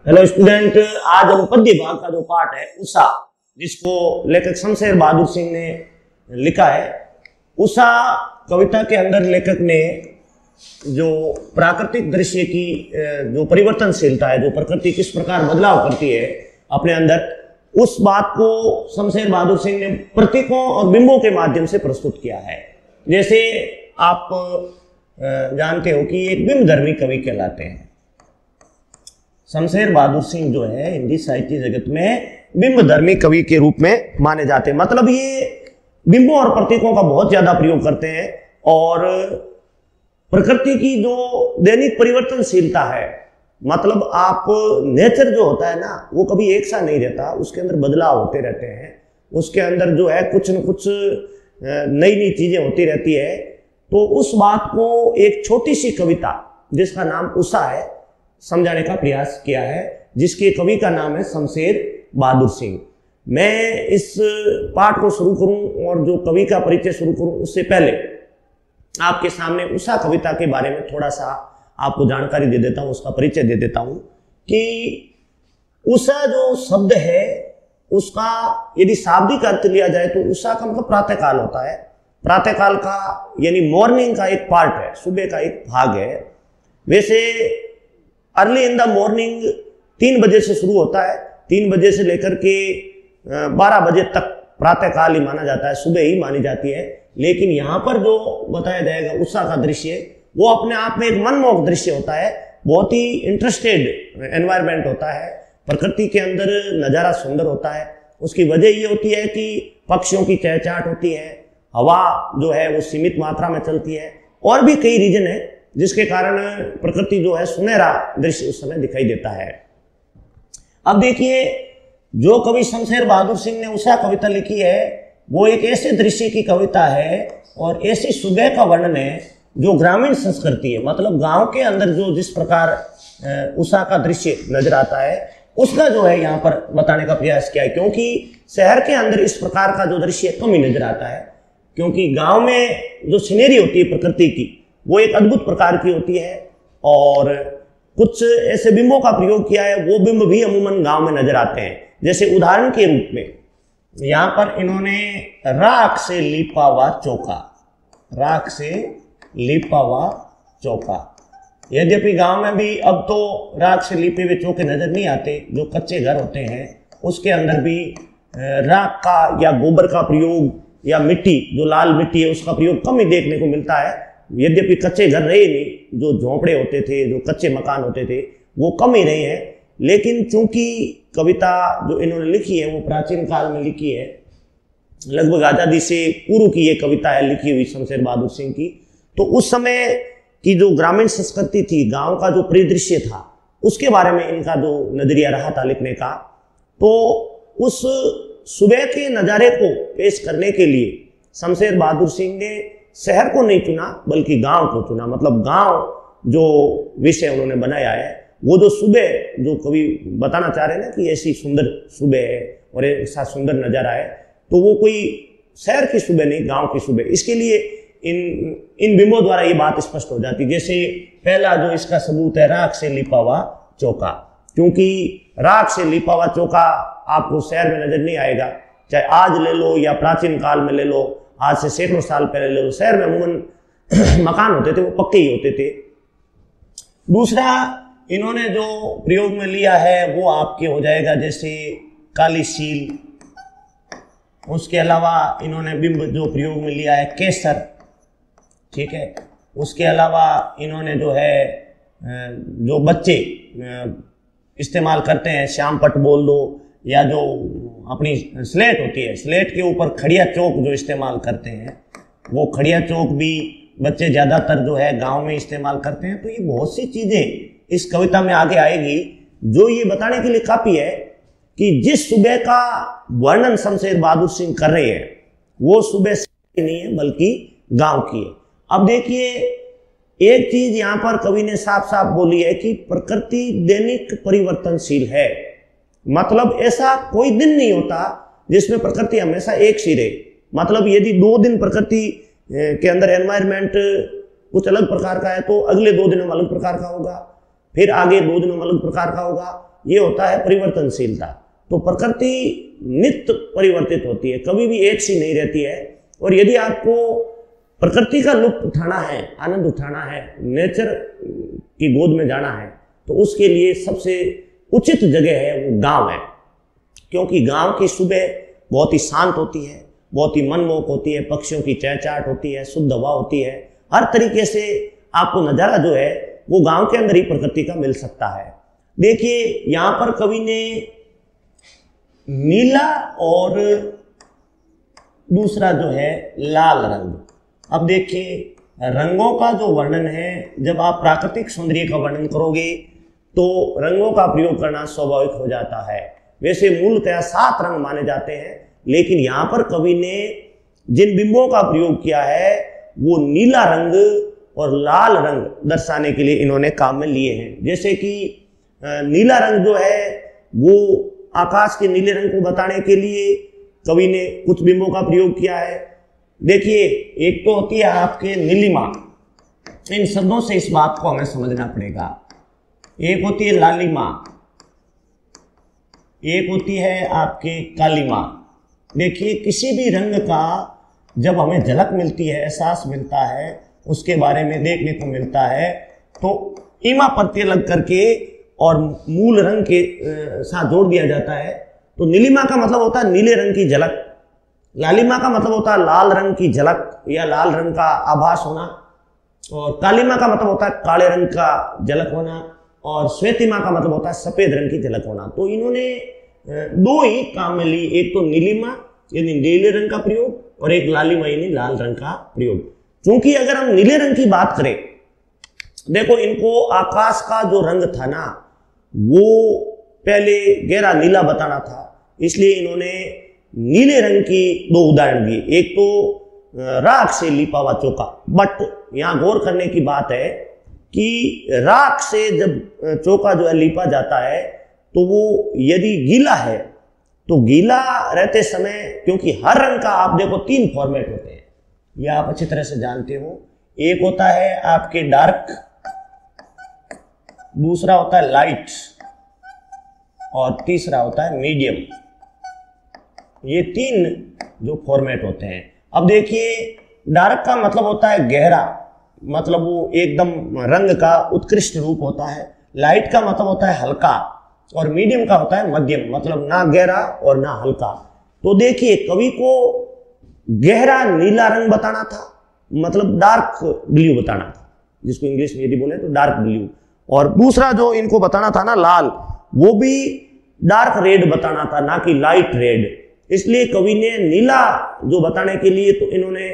Hello student, आज हम पद्य भाग का जो पाठ है उषा, जिसको लेखक शमशेर बहादुर सिंह ने लिखा है। उषा कविता के अंदर लेखक ने जो प्राकृतिक दृश्य की जो परिवर्तनशीलता है, जो प्रकृति किस प्रकार बदलाव करती है अपने अंदर, उस बात को शमशेर बहादुर सिंह ने प्रतीकों और बिंबों के माध्यम से प्रस्तुत किया है। जैसे आप जानते हो कि एक बिंब धर्मी कवि कहलाते हैं। शमशेर बहादुर सिंह जो है हिंदी साहित्य जगत में बिंब धर्मी कवि के रूप में माने जाते हैं। मतलब ये बिंबों और प्रतीकों का बहुत ज्यादा प्रयोग करते हैं और प्रकृति की जो दैनिक परिवर्तनशीलता है, मतलब आप नेचर जो होता है ना, वो कभी एक सा नहीं रहता, उसके अंदर बदलाव होते रहते हैं, उसके अंदर जो है कुछ न कुछ नई नई चीजें होती रहती है। तो उस बात को एक छोटी सी कविता जिसका नाम उषा है समझाने का प्रयास किया है, जिसके कवि का नाम है शमशेर बहादुर सिंह। मैं इस पाठ को शुरू करूं और जो कवि का परिचय शुरू करूं उससे पहले आपके सामने उषा कविता के बारे में थोड़ा सा आपको जानकारी दे देता हूं, उसका परिचय दे देता हूं कि उषा जो शब्द है उसका यदि शाब्दिक अर्थ लिया जाए तो उषा का मतलब प्रातःकाल होता है। प्रातःकाल का यानी मॉर्निंग का एक पार्ट है, सुबह का एक भाग है। वैसे अर्ली इन द मॉर्निंग 3 बजे से शुरू होता है, 3 बजे से लेकर के 12 बजे तक प्रातःकाल ही माना जाता है, सुबह ही मानी जाती है। लेकिन यहाँ पर जो बताया जाएगा उषा का दृश्य, वो अपने आप में एक मनमोहक दृश्य होता है, बहुत ही इंटरेस्टेड एनवायरनमेंट होता है, प्रकृति के अंदर नज़ारा सुंदर होता है। उसकी वजह ये होती है कि पक्षियों की चहचहाट होती है, हवा जो है वो सीमित मात्रा में चलती है, और भी कई रीजन है जिसके कारण प्रकृति जो है सुनहरा दृश्य उस समय दिखाई देता है। अब देखिए, जो कवि शमशेर बहादुर सिंह ने उषा कविता लिखी है वो एक ऐसे दृश्य की कविता है और ऐसी सुबह का वर्णन है जो ग्रामीण संस्कृति है, मतलब गांव के अंदर जो जिस प्रकार उषा का दृश्य नजर आता है उसका जो है यहाँ पर बताने का प्रयास किया है। क्योंकि शहर के अंदर इस प्रकार का जो दृश्य कम ही नजर आता है, क्योंकि गांव में जो सीनरी होती है प्रकृति की वो एक अद्भुत प्रकार की होती है और कुछ ऐसे बिंबों का प्रयोग किया है, वो बिंब भी अमूमन गांव में नजर आते हैं। जैसे उदाहरण के रूप में यहाँ पर इन्होंने राख से लिपा हुआ चौका, राख से लिपा हुआ चौका। यद्यपि गांव में भी अब तो राख से लिपे हुए चौके नजर नहीं आते, जो कच्चे घर होते हैं उसके अंदर भी राख का या गोबर का प्रयोग या मिट्टी, जो लाल मिट्टी है उसका प्रयोग कम ही देखने को मिलता है। यद्यपि कच्चे घर रहे नहीं, जो झोंपड़े होते थे, जो कच्चे मकान होते थे, वो कम ही रहे हैं। लेकिन चूंकि कविता जो इन्होंने लिखी है वो प्राचीन काल में लिखी है, लगभग आजादी से पूर्व की ये कविता है लिखी हुई शमशेर बहादुर सिंह की, तो उस समय की जो ग्रामीण संस्कृति थी, गांव का जो परिदृश्य था, उसके बारे में इनका जो नजरिया रहा था लिखने का, तो उस सुबह के नज़ारे को पेश करने के लिए शमशेर बहादुर सिंह ने शहर को नहीं चुना बल्कि गांव को चुना। मतलब गांव जो विषय उन्होंने बनाया है, वो जो सुबह जो कवि बताना चाह रहे हैं ना कि ऐसी सुंदर सुबह है और ऐसा सुंदर नज़ारा है, तो वो कोई शहर की सुबह नहीं, गांव की सुबह। इसके लिए इन बिंबों द्वारा ये बात स्पष्ट हो जाती। जैसे पहला जो इसका सबूत है, राख से लिपा हुआ चौका, क्योंकि राख से लिपा हुआ चौका आपको शहर में नजर नहीं आएगा, चाहे आज ले लो या प्राचीन काल में ले लो, आज से सैकड़ों साल पहले ले लो, शहर में अमूमन मकान होते थे वो पक्के ही होते थे। दूसरा इन्होंने जो प्रयोग में लिया है वो आपके हो जाएगा जैसे काली सील। उसके अलावा इन्होंने बिंब जो प्रयोग में लिया है केसर, ठीक है। उसके अलावा इन्होंने जो है जो बच्चे इस्तेमाल करते हैं, श्याम पट बोल दो, या जो अपनी स्लेट होती है, स्लेट के ऊपर खड़िया चौक जो इस्तेमाल करते हैं, वो खड़िया चौक भी बच्चे ज़्यादातर जो है गांव में इस्तेमाल करते हैं। तो ये बहुत सी चीज़ें इस कविता में आगे आएगी जो ये बताने के लिए काफ़ी है कि जिस सुबह का वर्णन शमशेर बहादुर सिंह कर रहे हैं वो सुबह नहीं है बल्कि गांव की है। अब देखिए, एक चीज यहां पर कवि ने साफ साफ बोली है कि प्रकृति दैनिक परिवर्तनशील है। मतलब ऐसा कोई दिन नहीं होता जिसमें प्रकृति हमेशा एक सी रहे। मतलब यदि 2 दिन प्रकृति के अंदर एनवायरमेंट कुछ अलग प्रकार का है तो अगले 2 दिनों में अलग प्रकार का होगा, फिर आगे 2 दिनों में अलग प्रकार का होगा, ये होता है परिवर्तनशीलता। तो प्रकृति नित्य परिवर्तित होती है, कभी भी एक सी नहीं रहती है। और यदि आपको प्रकृति का लुत्फ उठाना है, आनंद उठाना है, नेचर की गोद में जाना है, तो उसके लिए सबसे उचित जगह है वो गांव है। क्योंकि गांव की सुबह बहुत ही शांत होती है, बहुत ही मनमोहक होती है, पक्षियों की चहचहाट होती है, शुद्ध हवा होती है, हर तरीके से आपको नज़ारा जो है वो गांव के अंदर ही प्रकृति का मिल सकता है। देखिए यहां पर कवि ने नीला और दूसरा जो है लाल रंग, अब देखिए रंगों का जो वर्णन है, जब आप प्राकृतिक सौंदर्य का वर्णन करोगे तो रंगों का प्रयोग करना स्वाभाविक हो जाता है। वैसे मूलतः 7 रंग माने जाते हैं, लेकिन यहां पर कवि ने जिन बिंबों का प्रयोग किया है वो नीला रंग और लाल रंग दर्शाने के लिए इन्होंने काम में लिए हैं। जैसे कि नीला रंग जो है वो आकाश के नीले रंग को बताने के लिए कवि ने कुछ बिंबों का प्रयोग किया है। देखिए एक तो होती है आपके नीलिमा, इन शब्दों से इस बात को हमें समझना पड़ेगा। एक होती है लालिमा, एक होती है आपके कालिमा। देखिए किसी भी रंग का जब हमें झलक मिलती है, एहसास मिलता है, उसके बारे में देखने को मिलता है, तो ईमा प्रत्यय लग करके और मूल रंग के साथ जोड़ दिया जाता है। तो नीलिमा का मतलब होता है नीले रंग की झलक, लालिमा का मतलब होता है लाल रंग की झलक या लाल रंग का आभास होना, और कालिमा का मतलब होता है काले रंग का झलक होना, और श्वेतिमा का मतलब होता है सफेद रंग की झलक होना। तो इन्होंने 2 ही काम में ली, एक तो नीलिमा यानी नीले रंग का प्रयोग और एक लालिमा यानी लाल रंग का प्रयोग। क्योंकि अगर हम नीले रंग की बात करें, देखो इनको आकाश का जो रंग था ना वो पहले गहरा नीला बताना था, इसलिए इन्होंने नीले रंग की 2 उदाहरण दिए। एक तो राख से लिपा हुआ चौका, बट यहां गौर करने की बात है कि राख से जब चौका जो है लिपा जाता है तो वो यदि गीला है तो गीला रहते समय, क्योंकि हर रंग का आप देखो 3 फॉर्मेट होते हैं, ये आप अच्छी तरह से जानते हो। एक होता है आपके डार्क, दूसरा होता है लाइट और तीसरा होता है मीडियम। ये 3 जो फॉर्मेट होते हैं। अब देखिए डार्क का मतलब होता है गहरा, मतलब वो एकदम रंग का उत्कृष्ट रूप होता है। लाइट का मतलब होता है हल्का, और मीडियम का होता है मध्यम, मतलब ना गहरा और ना हल्का। तो देखिए कवि को गहरा नीला रंग बताना था, मतलब डार्क ब्लू बताना था, जिसको इंग्लिश में यदि बोले तो डार्क ब्लू, और दूसरा जो इनको बताना था ना लाल, वो भी डार्क रेड बताना था, ना कि लाइट रेड। इसलिए कवि ने नीला जो बताने के लिए तो इन्होंने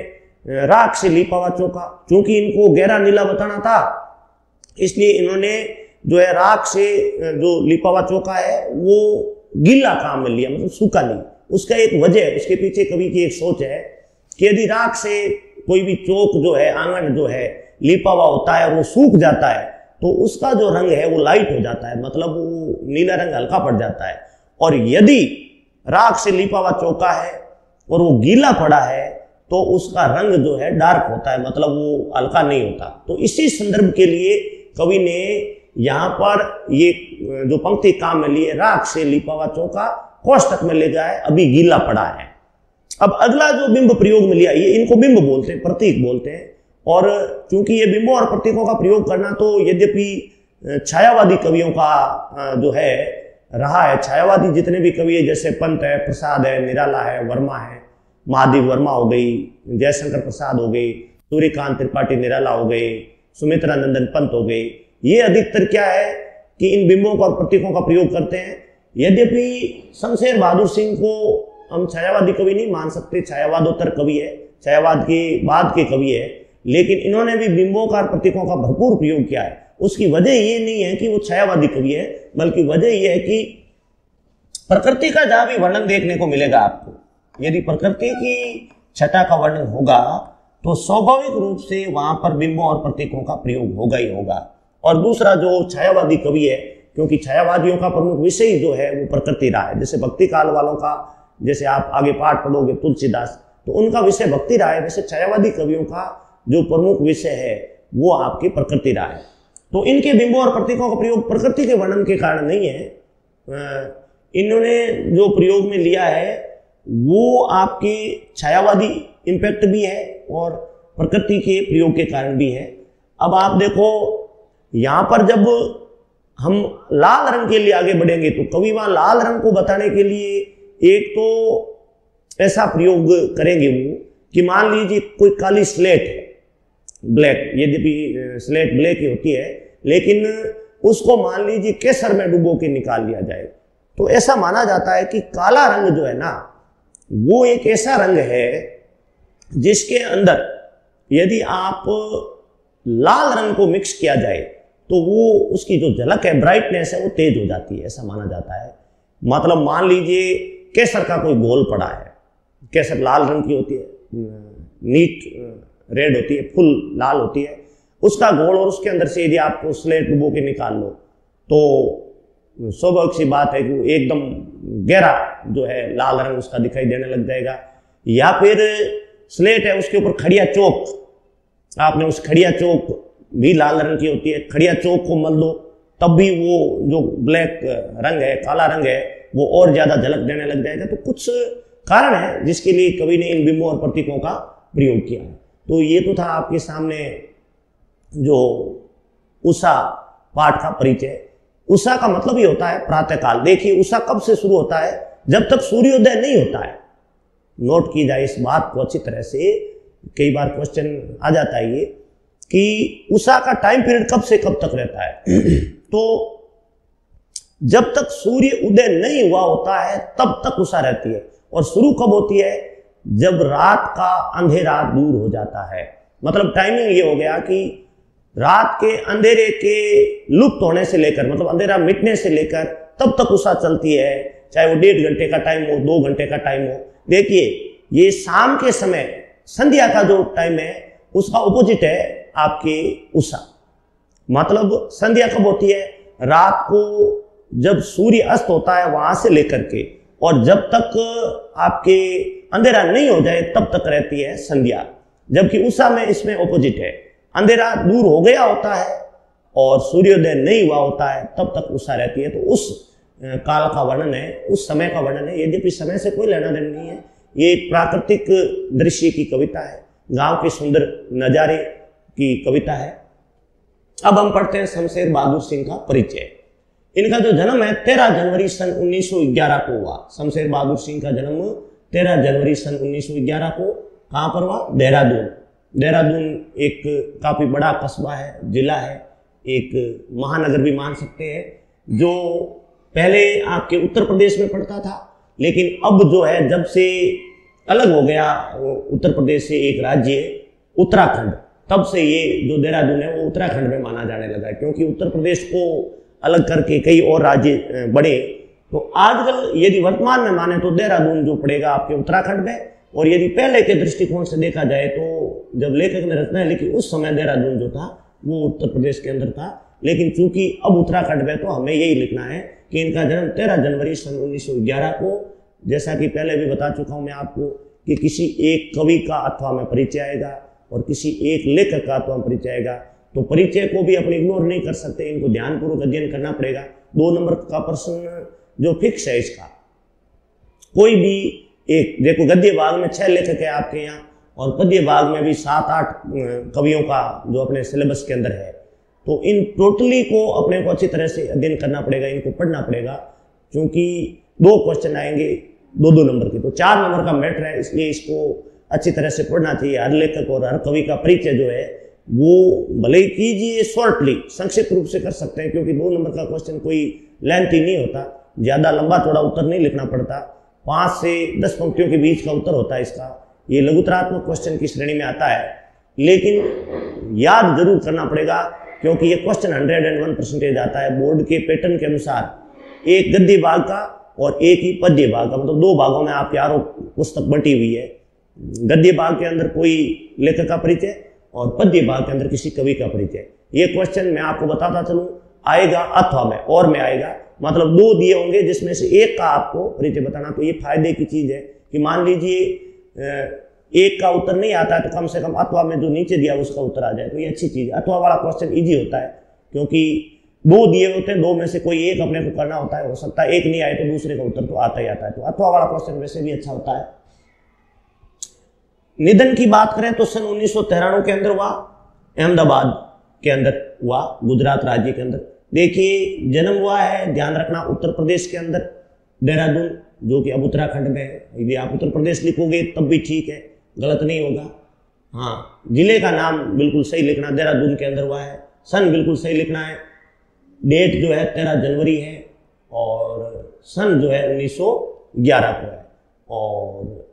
राख से लिपा हुआ चौका, क्योंकि इनको गहरा नीला बताना था, इसलिए इन्होंने जो है राख से जो लिपा हुआ चौका है वो गीला काम में लिया, मतलब सूखा नहीं। उसका एक वजह है, उसके पीछे कवि की एक सोच है कि यदि राख से कोई भी चौक जो है, आंगन जो है लिपा हुआ होता है और वो सूख जाता है तो उसका जो रंग है वो लाइट हो जाता है, मतलब वो नीला रंग हल्का पड़ जाता है। और यदि राख से लिपा हुआ चौका है और वो गीला पड़ा है तो उसका रंग जो है डार्क होता है, मतलब वो हल्का नहीं होता। तो इसी संदर्भ के लिए कवि ने यहां पर ये जो पंक्ति काम में लिए, राख से लिपा हुआ चौका कोष्टक में ले जाए, अभी गीला पड़ा है। अब अगला जो बिंब प्रयोग में लिया, ये इनको बिंब बोलते हैं, प्रतीक बोलते हैं। और चूंकि ये बिंबों और प्रतीकों का प्रयोग करना तो यद्यपि छायावादी कवियों का जो है रहा है, छायावादी जितने भी कवि है, जैसे पंत है, प्रसाद है, निराला है, वर्मा है, महादेव वर्मा हो गई, जयशंकर प्रसाद हो गई, सूर्यकांत त्रिपाठी निराला हो गए, सुमित्रा नंदन पंत हो गए, ये अधिकतर क्या है कि इन बिंबों और प्रतीकों का प्रयोग करते हैं। यद्यपि शमशेर बहादुर सिंह को हम छायावादी कवि नहीं मान सकते, छायावादोत्तर कवि है, छायावाद के बाद के कवि है, लेकिन इन्होंने भी बिंबों और प्रतीकों का भरपूर प्रयोग किया है। उसकी वजह ये नहीं है कि वो छायावादी कवि है, बल्कि वजह यह है कि प्रकृति का जहां भी वर्णन देखने को मिलेगा आपको, यदि प्रकृति की छटा का वर्णन होगा तो स्वाभाविक रूप से वहां पर बिंबों और प्रतीकों का प्रयोग होगा ही होगा। और दूसरा जो छायावादी कवि है, क्योंकि छायावादियों का प्रमुख विषय जो है वो प्रकृति रहा है, जैसे भक्ति काल वालों का, जैसे आप आगे पाठ पढ़ोगे तुलसीदास, तो उनका विषय भक्ति रहा है, वैसे छायावादी कवियों का जो प्रमुख विषय है वो आपकी प्रकृति रहा है। तो इनके बिंबों और प्रतीकों का प्रयोग प्रकृति के वर्णन के कारण नहीं है, इन्होंने जो प्रयोग में लिया है वो आपके छायावादी इम्पैक्ट भी है और प्रकृति के प्रयोग के कारण भी है। अब आप देखो यहां पर जब हम लाल रंग के लिए आगे बढ़ेंगे तो कवि वहां लाल रंग को बताने के लिए एक तो ऐसा प्रयोग करेंगे वो कि मान लीजिए कोई काली स्लेट है, ब्लैक, यद्यपि स्लेट ब्लैक ही होती है, लेकिन उसको मान लीजिए केसर में डुबो के निकाल लिया जाए, तो ऐसा माना जाता है कि काला रंग जो है ना वो एक ऐसा रंग है जिसके अंदर यदि आप लाल रंग को मिक्स किया जाए तो वो उसकी जो झलक है, ब्राइटनेस है, वो तेज हो जाती है, ऐसा माना जाता है। मतलब मान लीजिए केसर का कोई घोल पड़ा है, केसर लाल रंग की होती है, नीट रेड होती है, फुल लाल होती है, उसका घोल, और उसके अंदर से यदि आपको स्लेट डुबो के निकाल लो तो स्वाभाविक सी बात है कि एकदम गहरा जो है लाल रंग उसका दिखाई देने लग जाएगा। या फिर स्लेट है, उसके ऊपर खड़िया चौक, आपने उस खड़िया चौक भी लाल रंग की होती है, खड़िया चौक को मल दो तब भी वो जो ब्लैक रंग है, काला रंग है, वो और ज्यादा झलक देने लग जाएगा। तो कुछ कारण है जिसके लिए कवि ने इन बिंबों और प्रतीकों का प्रयोग किया है। तो ये तो था आपके सामने जो उषा पाठ का परिचय। उषा का मतलब ही होता है प्रातःकाल। देखिए उषा कब से शुरू होता है? जब तक सूर्योदय नहीं होता है। नोट की जाए इस बात को अच्छी तरह से, कई बार क्वेश्चन आ जाता है ये कि उषा का टाइम पीरियड कब से कब तक रहता है। तो जब तक सूर्य उदय नहीं हुआ होता है तब तक उषा रहती है। और शुरू कब होती है? जब रात का अंधेरा दूर हो जाता है। मतलब टाइमिंग ये हो गया कि रात के अंधेरे के लुप्त होने से लेकर, मतलब अंधेरा मिटने से लेकर तब तक उषा चलती है, चाहे वो 1.5 घंटे का टाइम हो, 2 घंटे का टाइम हो। देखिए ये शाम के समय संध्या का जो टाइम है उसका ऑपोजिट है आपके उषा। मतलब संध्या कब होती है? रात को जब सूर्य अस्त होता है वहां से लेकर के, और जब तक आपके अंधेरा नहीं हो जाए तब तक रहती है संध्या। जबकि उषा में इसमें ऑपोजिट है, अंधेरा दूर हो गया होता है और सूर्योदय नहीं हुआ होता है तब तक उषा रहती है। तो उस काल का वर्णन है, उस समय का वर्णन है। यद्यपि समय से कोई लेना देना नहीं है, ये एक प्राकृतिक दृश्य की कविता है, गांव के सुंदर नजारे की कविता है। अब हम पढ़ते हैं शमशेर बहादुर सिंह का परिचय। इनका जो जन्म है 13 जनवरी सन 1911 को हुआ। शमशेर बहादुर सिंह का जन्म 13 जनवरी सन 1911 को कहां पर हुआ? देहरादून। देहरादून एक काफी बड़ा कस्बा है, जिला है, एक महानगर भी मान सकते हैं, जो पहले आपके उत्तर प्रदेश में पड़ता था, लेकिन अब जो है जब से अलग हो गया उत्तर प्रदेश से एक राज्य उत्तराखंड, तब से ये जो देहरादून है वो उत्तराखंड में माना जाने लगा है। क्योंकि उत्तर प्रदेश को अलग करके कई और राज्य बड़े, तो आजकल यदि वर्तमान में माने तो देहरादून जो पड़ेगा आपके उत्तराखंड में। और यदि पहले के दृष्टिकोण से देखा जाए तो जब लेखक ने रचना लिखी उस समय देहरादून जो था वो उत्तर प्रदेश के अंदर था, लेकिन चूंकि अब उत्तराखंड में, तो हमें यही लिखना है कि इनका जन्म 13 जनवरी सन 1911 को, जैसा कि पहले भी बता चुका हूं मैं आपको कि किसी एक कवि का अथवा में परिचय आएगा और किसी एक लेखक का अथवा में परिचय आएगा। तो परिचय को भी अपन इग्नोर नहीं कर सकते, इनको ध्यानपूर्वक अध्ययन करना पड़ेगा। 2 नंबर का प्रश्न जो फिक्स है इसका, कोई भी एक, देखो गद्य भाग में 6 लेखक है आपके यहाँ, और पद्य भाग में भी 7-8 कवियों का जो अपने सिलेबस के अंदर है। तो इन टोटली को अपने को अच्छी तरह से अध्ययन करना पड़ेगा, इनको पढ़ना पड़ेगा, क्योंकि 2 क्वेश्चन आएंगे 2-2 नंबर के, तो 4 नंबर का मैटर है, इसलिए इसको अच्छी तरह से पढ़ना चाहिए। हर लेखक और हर कवि का परिचय जो है वो भले ही कीजिए, शॉर्टली संक्षिप्त रूप से कर सकते हैं, क्योंकि 2 नंबर का क्वेश्चन कोई लेंथी नहीं होता, ज्यादा लंबा चौड़ा उत्तर नहीं लिखना पड़ता, 5 से 10 पंक्तियों के बीच का उत्तर होता है इसका। ये लघुतरात्मक क्वेश्चन की श्रेणी में आता है, लेकिन याद जरूर करना पड़ेगा, क्योंकि ये क्वेश्चन 101% आता है बोर्ड के पैटर्न के अनुसार। एक गद्य भाग का और एक ही पद्य भाग का, मतलब 2 भागों में आपकी आरोप पुस्तक बंटी हुई है। गद्य भाग के अंदर कोई लेखक का परिचय और पद्य भाग के अंदर किसी कवि का परिचय। ये क्वेश्चन मैं आपको बताता चलूं, आएगा अथवा में और में आएगा, मतलब 2 दिए होंगे जिसमें से एक का आपको परिचय बताना। तो ये फायदे की चीज है कि मान लीजिए एक का उत्तर नहीं आता है तो कम से कम अथवा में जो नीचे दिया उसका उत्तर आ जाए, तो ये अच्छी चीज है। अथवा वाला क्वेश्चन इजी होता है, क्योंकि दो दिए होते हैं, दो में से कोई एक अपने को करना होता है, हो सकता है एक नहीं आए तो दूसरे का उत्तर तो आता ही आता है। तो अथवा वाला क्वेश्चन वैसे भी अच्छा होता है। निधन की बात करें तो सन 1993 के अंदर हुआ, अहमदाबाद के अंदर हुआ, गुजरात राज्य के अंदर। देखिए जन्म हुआ है, ध्यान रखना, उत्तर प्रदेश के अंदर, देहरादून, जो कि अब उत्तराखंड में है। यदि आप उत्तर प्रदेश लिखोगे तब भी ठीक है, गलत नहीं होगा। हाँ, जिले का नाम बिल्कुल सही लिखना, देहरादून के अंदर हुआ है। सन बिल्कुल सही लिखना है। डेट जो है 13 जनवरी है और सन जो है 1911 को है। और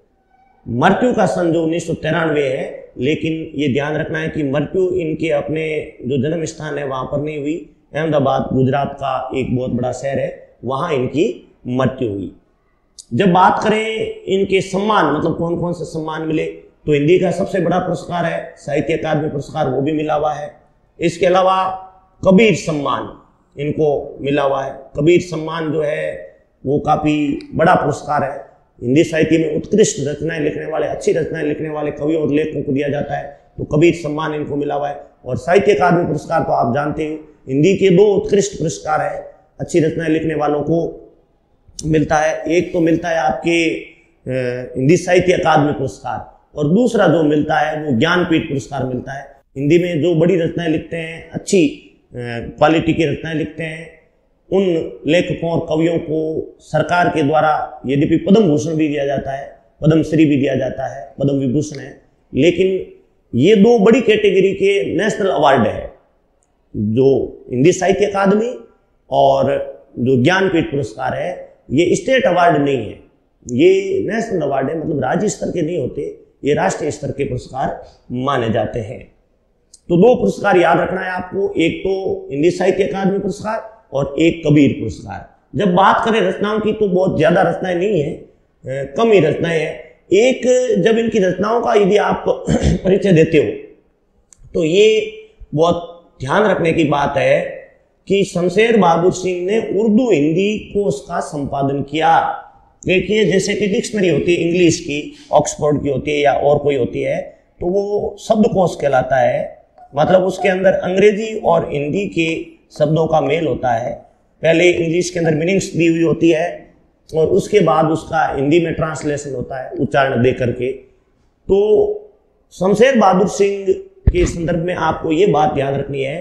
मृत्यु का सन जो 1993 है, लेकिन ये ध्यान रखना है कि मृत्यु इनके अपने जो जन्म स्थान है वहां पर नहीं हुई। अहमदाबाद गुजरात का एक बहुत बड़ा शहर है, वहां इनकी मृत्यु हुई। जब बात करें इनके सम्मान, मतलब कौन कौन से सम्मान मिले, तो हिंदी का सबसे बड़ा पुरस्कार है साहित्य अकादमी पुरस्कार, वो भी मिला हुआ है। इसके अलावा कबीर सम्मान इनको मिला हुआ है। कबीर सम्मान जो है वो काफी बड़ा पुरस्कार है। हिंदी साहित्य में उत्कृष्ट रचनाएं लिखने वाले, अच्छी रचनाएं लिखने वाले कवियों और लेखकों को दिया जाता है, तो कबीर सम्मान इनको मिला हुआ है। और साहित्य अकादमी पुरस्कार तो आप जानते हैं, हिंदी के दो उत्कृष्ट पुरस्कार है, अच्छी रचनाएं लिखने वालों को मिलता है। एक तो मिलता है आपके हिंदी साहित्य अकादमी पुरस्कार, और दूसरा जो मिलता है वो ज्ञानपीठ पुरस्कार मिलता है। हिंदी में जो बड़ी रचनाएं लिखते हैं, अच्छी क्वालिटी की रचनाएं लिखते हैं, उन लेखकों और कवियों को सरकार के द्वारा यद्यपि पद्म भूषण भी दिया जाता है, पद्म श्री भी दिया जाता है, पद्म विभूषण है, लेकिन ये दो बड़ी कैटेगरी के नेशनल अवार्ड है, जो हिंदी साहित्य अकादमी और जो ज्ञानपीठ पुरस्कार है, ये स्टेट अवार्ड नहीं है, ये नेशनल अवार्ड है, मतलब राज्य स्तर के नहीं होते, ये राष्ट्रीय स्तर के पुरस्कार माने जाते हैं। तो दो पुरस्कार याद रखना है आपको, एक तो हिंदी साहित्य अकादमी पुरस्कार और एक कबीर पुरस्कार। जब बात करें रचनाओं की तो बहुत ज्यादा रचनाएं नहीं है, कम ही रचनाएं हैं। एक जब इनकी रचनाओं का यदि आप परिचय देते हो तो ये बहुत ध्यान रखने की बात है कि शमशेर बहादुर सिंह ने उर्दू हिंदी कोश का संपादन किया। देखिए जैसे कि डिक्शनरी होती है इंग्लिश की, ऑक्सफोर्ड की होती है या और कोई होती है, तो वो शब्दकोश कहलाता है, मतलब उसके अंदर अंग्रेजी और हिंदी के शब्दों का मेल होता है। पहले इंग्लिश के अंदर मीनिंग्स दी हुई होती है और उसके बाद उसका हिंदी में ट्रांसलेशन होता है उच्चारण दे करके। तो शमशेर बहादुर सिंह के संदर्भ में आपको ये बात याद रखनी है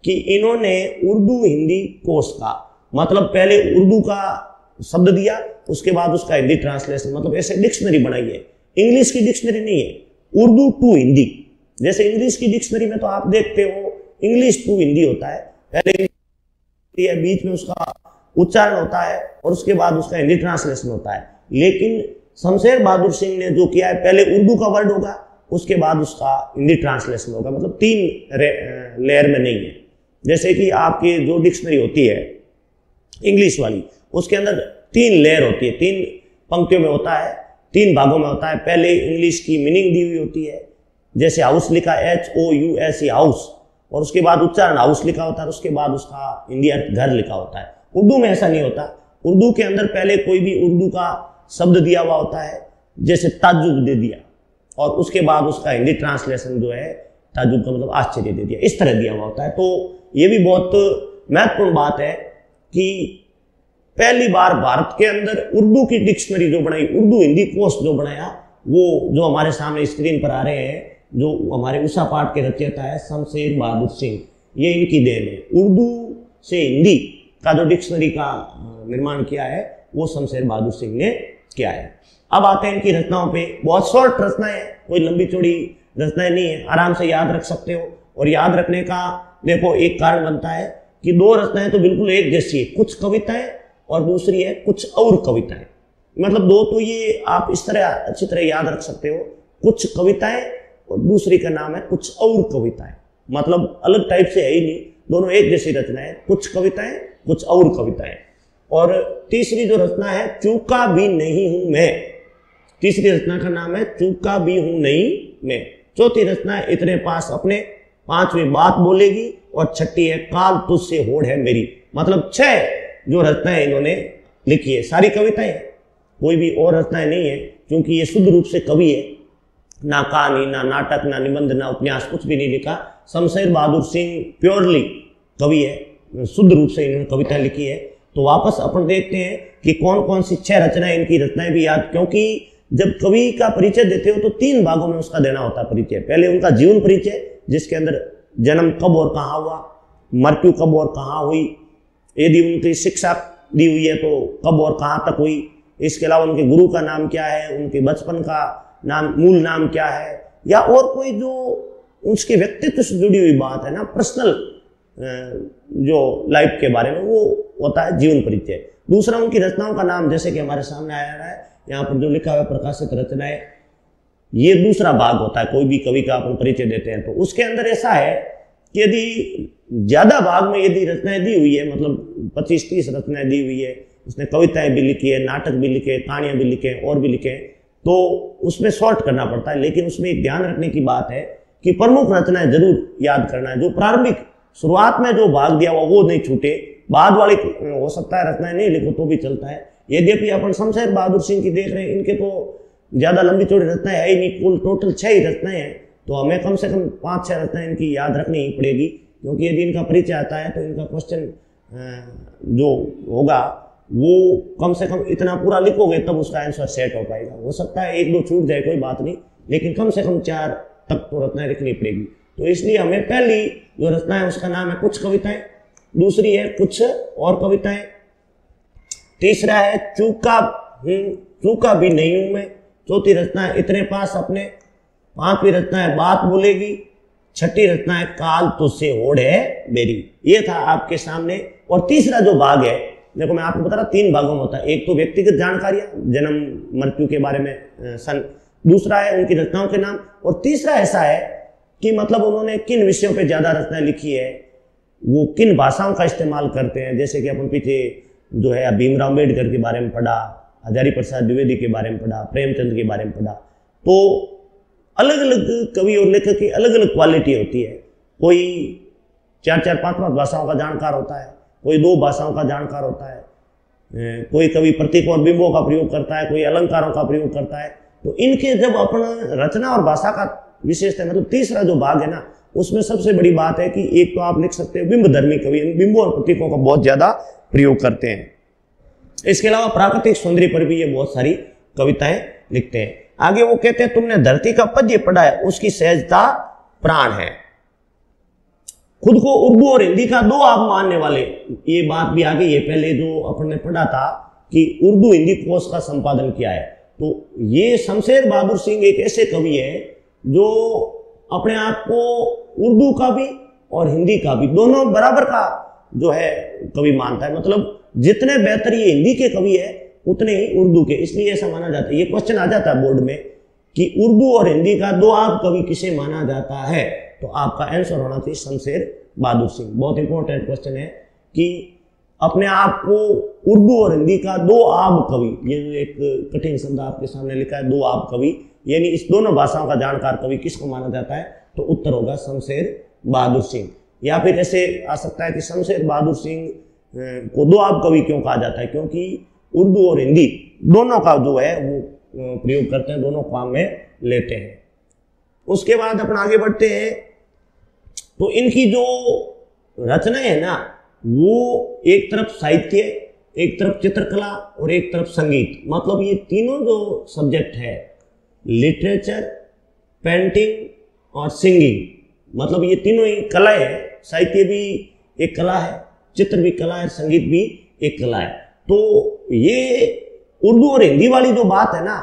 कि इन्होंने उर्दू हिंदी कोश का, मतलब पहले उर्दू का शब्द दिया, उसके बाद उसका हिंदी ट्रांसलेशन, मतलब ऐसे डिक्शनरी बनाई है। इंग्लिश की डिक्शनरी नहीं है, उर्दू टू हिंदी। जैसे इंग्लिश की डिक्शनरी में तो आप देखते हो इंग्लिश टू हिंदी होता है, पहले बीच में उसका उच्चारण होता है और उसके बाद उसका हिंदी ट्रांसलेशन होता है। लेकिन शमशेर बहादुर सिंह ने जो किया है, पहले उर्दू का वर्ड होगा, उसके बाद उसका हिंदी ट्रांसलेशन होगा, मतलब तीन लेयर में नहीं है। जैसे कि आपकी जो डिक्शनरी होती है इंग्लिश वाली, उसके अंदर तीन लेयर होती है, तीन पंक्तियों में होता है, तीन भागों में होता है। पहले इंग्लिश की मीनिंग दी हुई होती है, जैसे हाउस लिखा HOUSE हाउस, और उसके बाद उच्चारण हाउस लिखा होता है, उसके बाद उसका हिंदी अर्थ घर लिखा होता है। उर्दू में ऐसा नहीं होता। उर्दू के अंदर पहले कोई भी उर्दू का शब्द दिया हुआ होता है, जैसे ताज्जुब दे दिया, और उसके बाद उसका हिंदी ट्रांसलेशन जो है, ताज्जुब का मतलब आश्चर्य दे दिया, इस तरह दिया हुआ होता है। तो ये भी बहुत महत्वपूर्ण बात है कि पहली बार भारत के अंदर उर्दू की डिक्शनरी जो बनाई, उर्दू हिंदी कोश जो बनाया, वो जो हमारे सामने स्क्रीन पर आ रहे हैं, जो हमारे उषा पाठ के रचयिता है शमशेर बहादुर सिंह, ये इनकी देन है। उर्दू से हिंदी का जो डिक्शनरी का निर्माण किया है वो शमशेर बहादुर सिंह ने किया है। अब आते हैं इनकी रचनाओं पे। बहुत शॉर्ट रचनाएं हैं, कोई लंबी चौड़ी रचनाएं नहीं है, आराम से याद रख सकते हो। और याद रखने का देखो एक कारण बनता है कि दो रचनाएं तो बिल्कुल एक जैसी है, कुछ कविताएं और दूसरी है कुछ और कविताएं, मतलब दो तो ये आप इस तरह अच्छी तरह याद रख सकते हो, कुछ कविताएं और दूसरी का नाम है कुछ और कविताएं, मतलब अलग टाइप से है ही नहीं, दोनों एक जैसी रचना है, कुछ कविताएं कुछ और कविताएं। और तीसरी जो रचना है चूका भी नहीं हूं मैं, तीसरी रचना का नाम है चूका भी हूं नहीं मैं। चौथी रचना है इतने पास अपने, पांचवी बात बोलेगी, और छठी है काल तुझसे होड़ है मेरी। मतलब 6 जो रचनाएं इन्होंने लिखी है, सारी कविताएं, कोई भी और रचनाएं नहीं है, क्योंकि ये शुद्ध रूप से कवि है, ना कहानी ना नाटक ना निबंध ना उपन्यास, कुछ भी नहीं लिखा। शमशेर बहादुर सिंह प्योरली कवि है, शुद्ध रूप से इन्होंने कविता लिखी है। तो वापस अपन देखते हैं कि कौन कौन सी 6 रचनाएं, इनकी रचनाएं भी याद, क्योंकि जब कवि का परिचय देते हो तो 3 भागों में उसका देना होता है परिचय। पहले उनका जीवन परिचय, जिसके अंदर जन्म कब और कहाँ हुआ, मृत्यु कब और कहाँ हुई, यदि उनकी शिक्षा दी हुई है तो कब और कहाँ तक हुई, इसके अलावा उनके गुरु का नाम क्या है, उनके बचपन का नाम, मूल नाम क्या है, या और कोई जो उसके व्यक्तित्व से जुड़ी हुई बात है ना, पर्सनल जो लाइफ के बारे में, वो होता है जीवन परिचय। दूसरा उनकी रचनाओं का नाम, जैसे कि हमारे सामने आया है यहाँ पर जो लिखा हुआ प्रकाशित रचनाएं, ये दूसरा भाग होता है। कोई भी कवि का अपन परिचय देते हैं तो उसके अंदर ऐसा है कि यदि ज्यादा भाग में यदि रचनाएं दी हुई है, मतलब 25-30 रचनाएं दी हुई है, उसने कविताएं भी लिखी है, नाटक भी लिखे, कहानियां भी लिखे और भी लिखे, तो उसमें शॉर्ट करना पड़ता है। लेकिन उसमें एक ध्यान रखने की बात है कि प्रमुख रचनाएं जरूर याद करना है। जो प्रारंभिक शुरुआत में जो भाग दिया हुआ वो नहीं छूटे, बाद वाले हो सकता है रचनाएं नहीं लिखो तो भी चलता है। यद्यपि अपन शमशेर बहादुर सिंह की देख रहे हैं, इनके तो ज्यादा लंबी चौड़ी रचनाएं है ही नहीं, कुल टोटल 6 ही रचनाएं हैं, तो हमें कम से कम 5-6 रचनाएं इनकी याद रखनी ही पड़ेगी, क्योंकि यदि इनका परिचय आता है तो इनका क्वेश्चन जो होगा वो कम से कम इतना पूरा लिखोगे तब उसका आंसर सेट हो पाएगा। हो सकता है 1-2 छूट जाए, कोई बात नहीं, लेकिन कम से कम 4 तक तो रचनाएं लिखनी पड़ेगी। तो इसलिए हमें पहली जो रचना है उसका नाम है कुछ कविताएं, दूसरी है कुछ और कविताएं, तीसरा है चूका भी नहीं हूं मैं, चौथी रचना है इतने पास अपने, 5वीं रचना है बात बोलेगी, 6ठी रचना है काल तुझसे होड़ है मेरी। ये था आपके सामने। और तीसरा जो भाग है, देखो मैं आपको बता रहा 3 भागों में होता है। एक तो व्यक्तिगत जानकारियां, जन्म मृत्यु के बारे में सन, दूसरा है उनकी रचनाओं के नाम, और तीसरा ऐसा है कि मतलब उन्होंने किन विषयों पे ज्यादा रचनाएं लिखी है, वो किन भाषाओं का इस्तेमाल करते हैं। जैसे कि अपन पीछे जो है भीमराव अम्बेडकर के बारे में पढ़ा, हजारी प्रसाद द्विवेदी के बारे में पढ़ा, प्रेमचंद के बारे में पढ़ा, तो अलग अलग कवि और लेखक की अलग अलग क्वालिटी होती है। कोई 4-4, 5-5 भाषाओं का जानकार होता है, कोई 2 भाषाओं का जानकार होता है, कोई कवि प्रतीक और बिंबों का प्रयोग करता है, कोई अलंकारों का प्रयोग करता है। तो इनके जब अपन रचना और भाषा का विशेषता, मतलब तीसरा जो भाग है ना, उसमें सबसे बड़ी बात है कि एक तो आप लिख सकते हो बिंब धर्मी कवि, बिंबों और प्रतीकों का बहुत ज्यादा प्रयोग करते हैं। इसके अलावा प्राकृतिक सौंदर्य पर भी ये बहुत सारी कविताएं लिखते हैं। आगे वो कहते हैं तुमने धरती का पद्य पढ़ा है, उसकी सहजता प्राण है। खुद को उर्दू और हिंदी का 2 आप मानने वाले, ये बात भी आगे ये पहले जो अपन ने पढ़ा था कि उर्दू हिंदी कोश का संपादन किया है। तो ये शमशेर बहादुर सिंह एक ऐसे कवि है जो अपने आप को उर्दू का भी और हिंदी का भी दोनों बराबर का जो है कवि मानता है। मतलब जितने बेहतर ये हिंदी के कवि है उतने ही उर्दू के, इसलिए ऐसा माना जाता है। ये क्वेश्चन आ जाता है बोर्ड में कि उर्दू और हिंदी का 2 आप कवि किसे माना जाता है, तो आपका आंसर होना चाहिए शमशेर बहादुर सिंह। बहुत इंपॉर्टेंट क्वेश्चन है कि अपने आप को उर्दू और हिंदी का 2 आब कवि, ये जो एक कठिन शब्द आपके सामने लिखा है 2 आब कवि, यानी इस दोनों भाषाओं का जानकार कवि किसको माना जाता है, तो उत्तर होगा शमशेर बहादुर सिंह। या फिर ऐसे आ सकता है कि शमशेर बहादुर सिंह को 2 आब कवि क्यों कहा जाता है, क्योंकि उर्दू और हिंदी दोनों का जो है वो प्रयोग करते हैं, दोनों काम में लेते हैं। उसके बाद अपन आगे बढ़ते हैं, तो इनकी जो रचनाएं है ना, वो एक तरफ साहित्य, एक तरफ चित्रकला और एक तरफ संगीत, मतलब ये तीनों जो सब्जेक्ट है, लिटरेचर, पेंटिंग और सिंगिंग, मतलब ये तीनों ही कलाएं हैं। साहित्य भी एक कला है, चित्र भी कला है, संगीत भी एक कला है। तो ये उर्दू और हिंदी वाली जो बात है ना,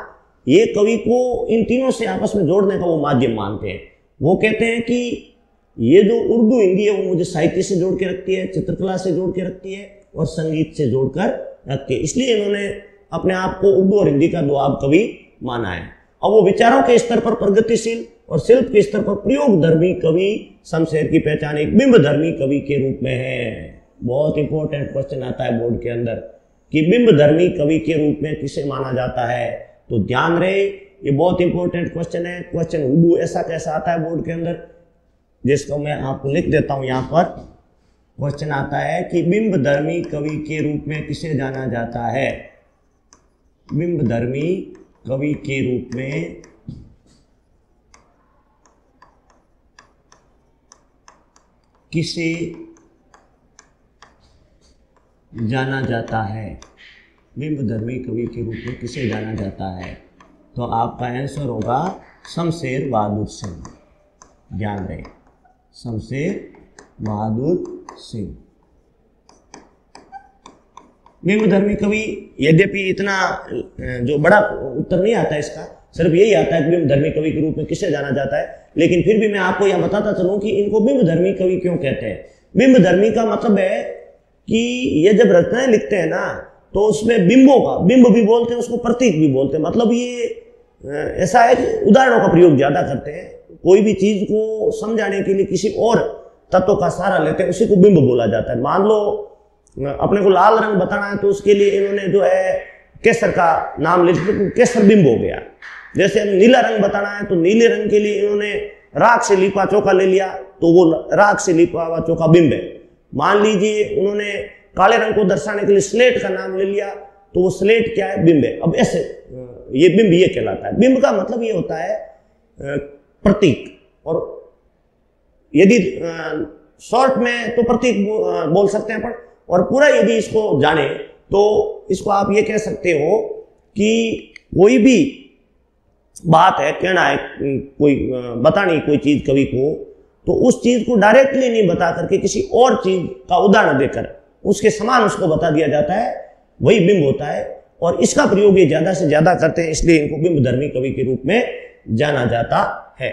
ये कवि को इन तीनों से आपस में जोड़ने का वो माध्यम मानते हैं। वो कहते हैं कि ये जो उर्दू हिंदी है वो मुझे साहित्य से जोड़ के रखती है, चित्रकला से जोड़ के रखती है और संगीत से जोड़कर रखती है। इसलिए इन्होंने अपने आप को उर्दू और हिंदी का 2 आब कवि माना है। अब वो विचारों के स्तर पर प्रगतिशील और शिल्प के स्तर पर प्रयोग धर्मी कवि शमशेर की पहचान एक बिंब धर्मी कवि के रूप में है। बहुत इंपॉर्टेंट क्वेश्चन आता है बोर्ड के अंदर कि बिंब धर्मी कवि के रूप में किसे माना जाता है, तो ध्यान रहे ये बहुत इंपॉर्टेंट क्वेश्चन है। क्वेश्चन हुबहू ऐसा कैसा आता है बोर्ड के अंदर, जिसको मैं आपको लिख देता हूं। यहां पर क्वेश्चन आता है कि बिंब धर्मी कवि के रूप में किसे जाना जाता है, बिंब धर्मी कवि के रूप में किसे जाना जाता है? बिंबधर्मी कवि के रूप में किसे जाना जाता है? तो आपका आंसर होगा शमशेर बहादुर सिंह। ध्यान रहे, शमशेर बहादुर सिंह। बिंबधर्मी कवि, यद्यपि इतना जो बड़ा उत्तर नहीं आता इसका, सिर्फ यही आता है कि बिंबधर्मी कवि के रूप में किसे जाना जाता है, लेकिन फिर भी मैं आपको यह बताता चलूं कि इनको बिंबधर्मी कवि क्यों कहते हैं। बिंबधर्मी का मतलब है कि ये जब रचनाएं लिखते हैं ना, तो उसमें बिंबों का, बिंब भी बोलते हैं उसको, प्रतीक भी बोलते हैं। मतलब ये ऐसा है कि उदाहरणों का प्रयोग ज्यादा करते हैं। कोई भी चीज को समझाने के लिए किसी और तत्व का सहारा लेते हैं, उसी को बिंब बोला जाता है। मान लो अपने को लाल रंग बताना है, तो उसके लिए इन्होंने जो है केसर का नाम लिख दिया, केसर बिंब हो गया। जैसे नीला रंग बताना है, तो नीले रंग के लिए इन्होंने राख से लिपा चौका ले लिया, तो वो राख से लिपा हुआ चौका बिंब है। मान लीजिए उन्होंने काले रंग को दर्शाने के लिए स्लेट का नाम ले लिया, तो वो स्लेट क्या है? बिंब है। अब ऐसे ये बिंब ये कहलाता है। बिंब का मतलब ये होता है प्रतीक, और यदि शॉर्ट में तो प्रतीक बोल सकते हैं अपन, और पूरा यदि इसको जाने तो इसको आप ये कह सकते हो कि कोई भी बात है, कहना है, कोई बतानी कोई चीज कवि को, तो उस चीज को डायरेक्टली नहीं बता करके किसी और चीज का उदाहरण देकर उसके समान उसको बता दिया जाता है, वही बिंब होता है। और इसका प्रयोग ये ज्यादा से ज्यादा करते हैं, इसलिए इनको बिंबधर्मी कवि के रूप में जाना जाता है।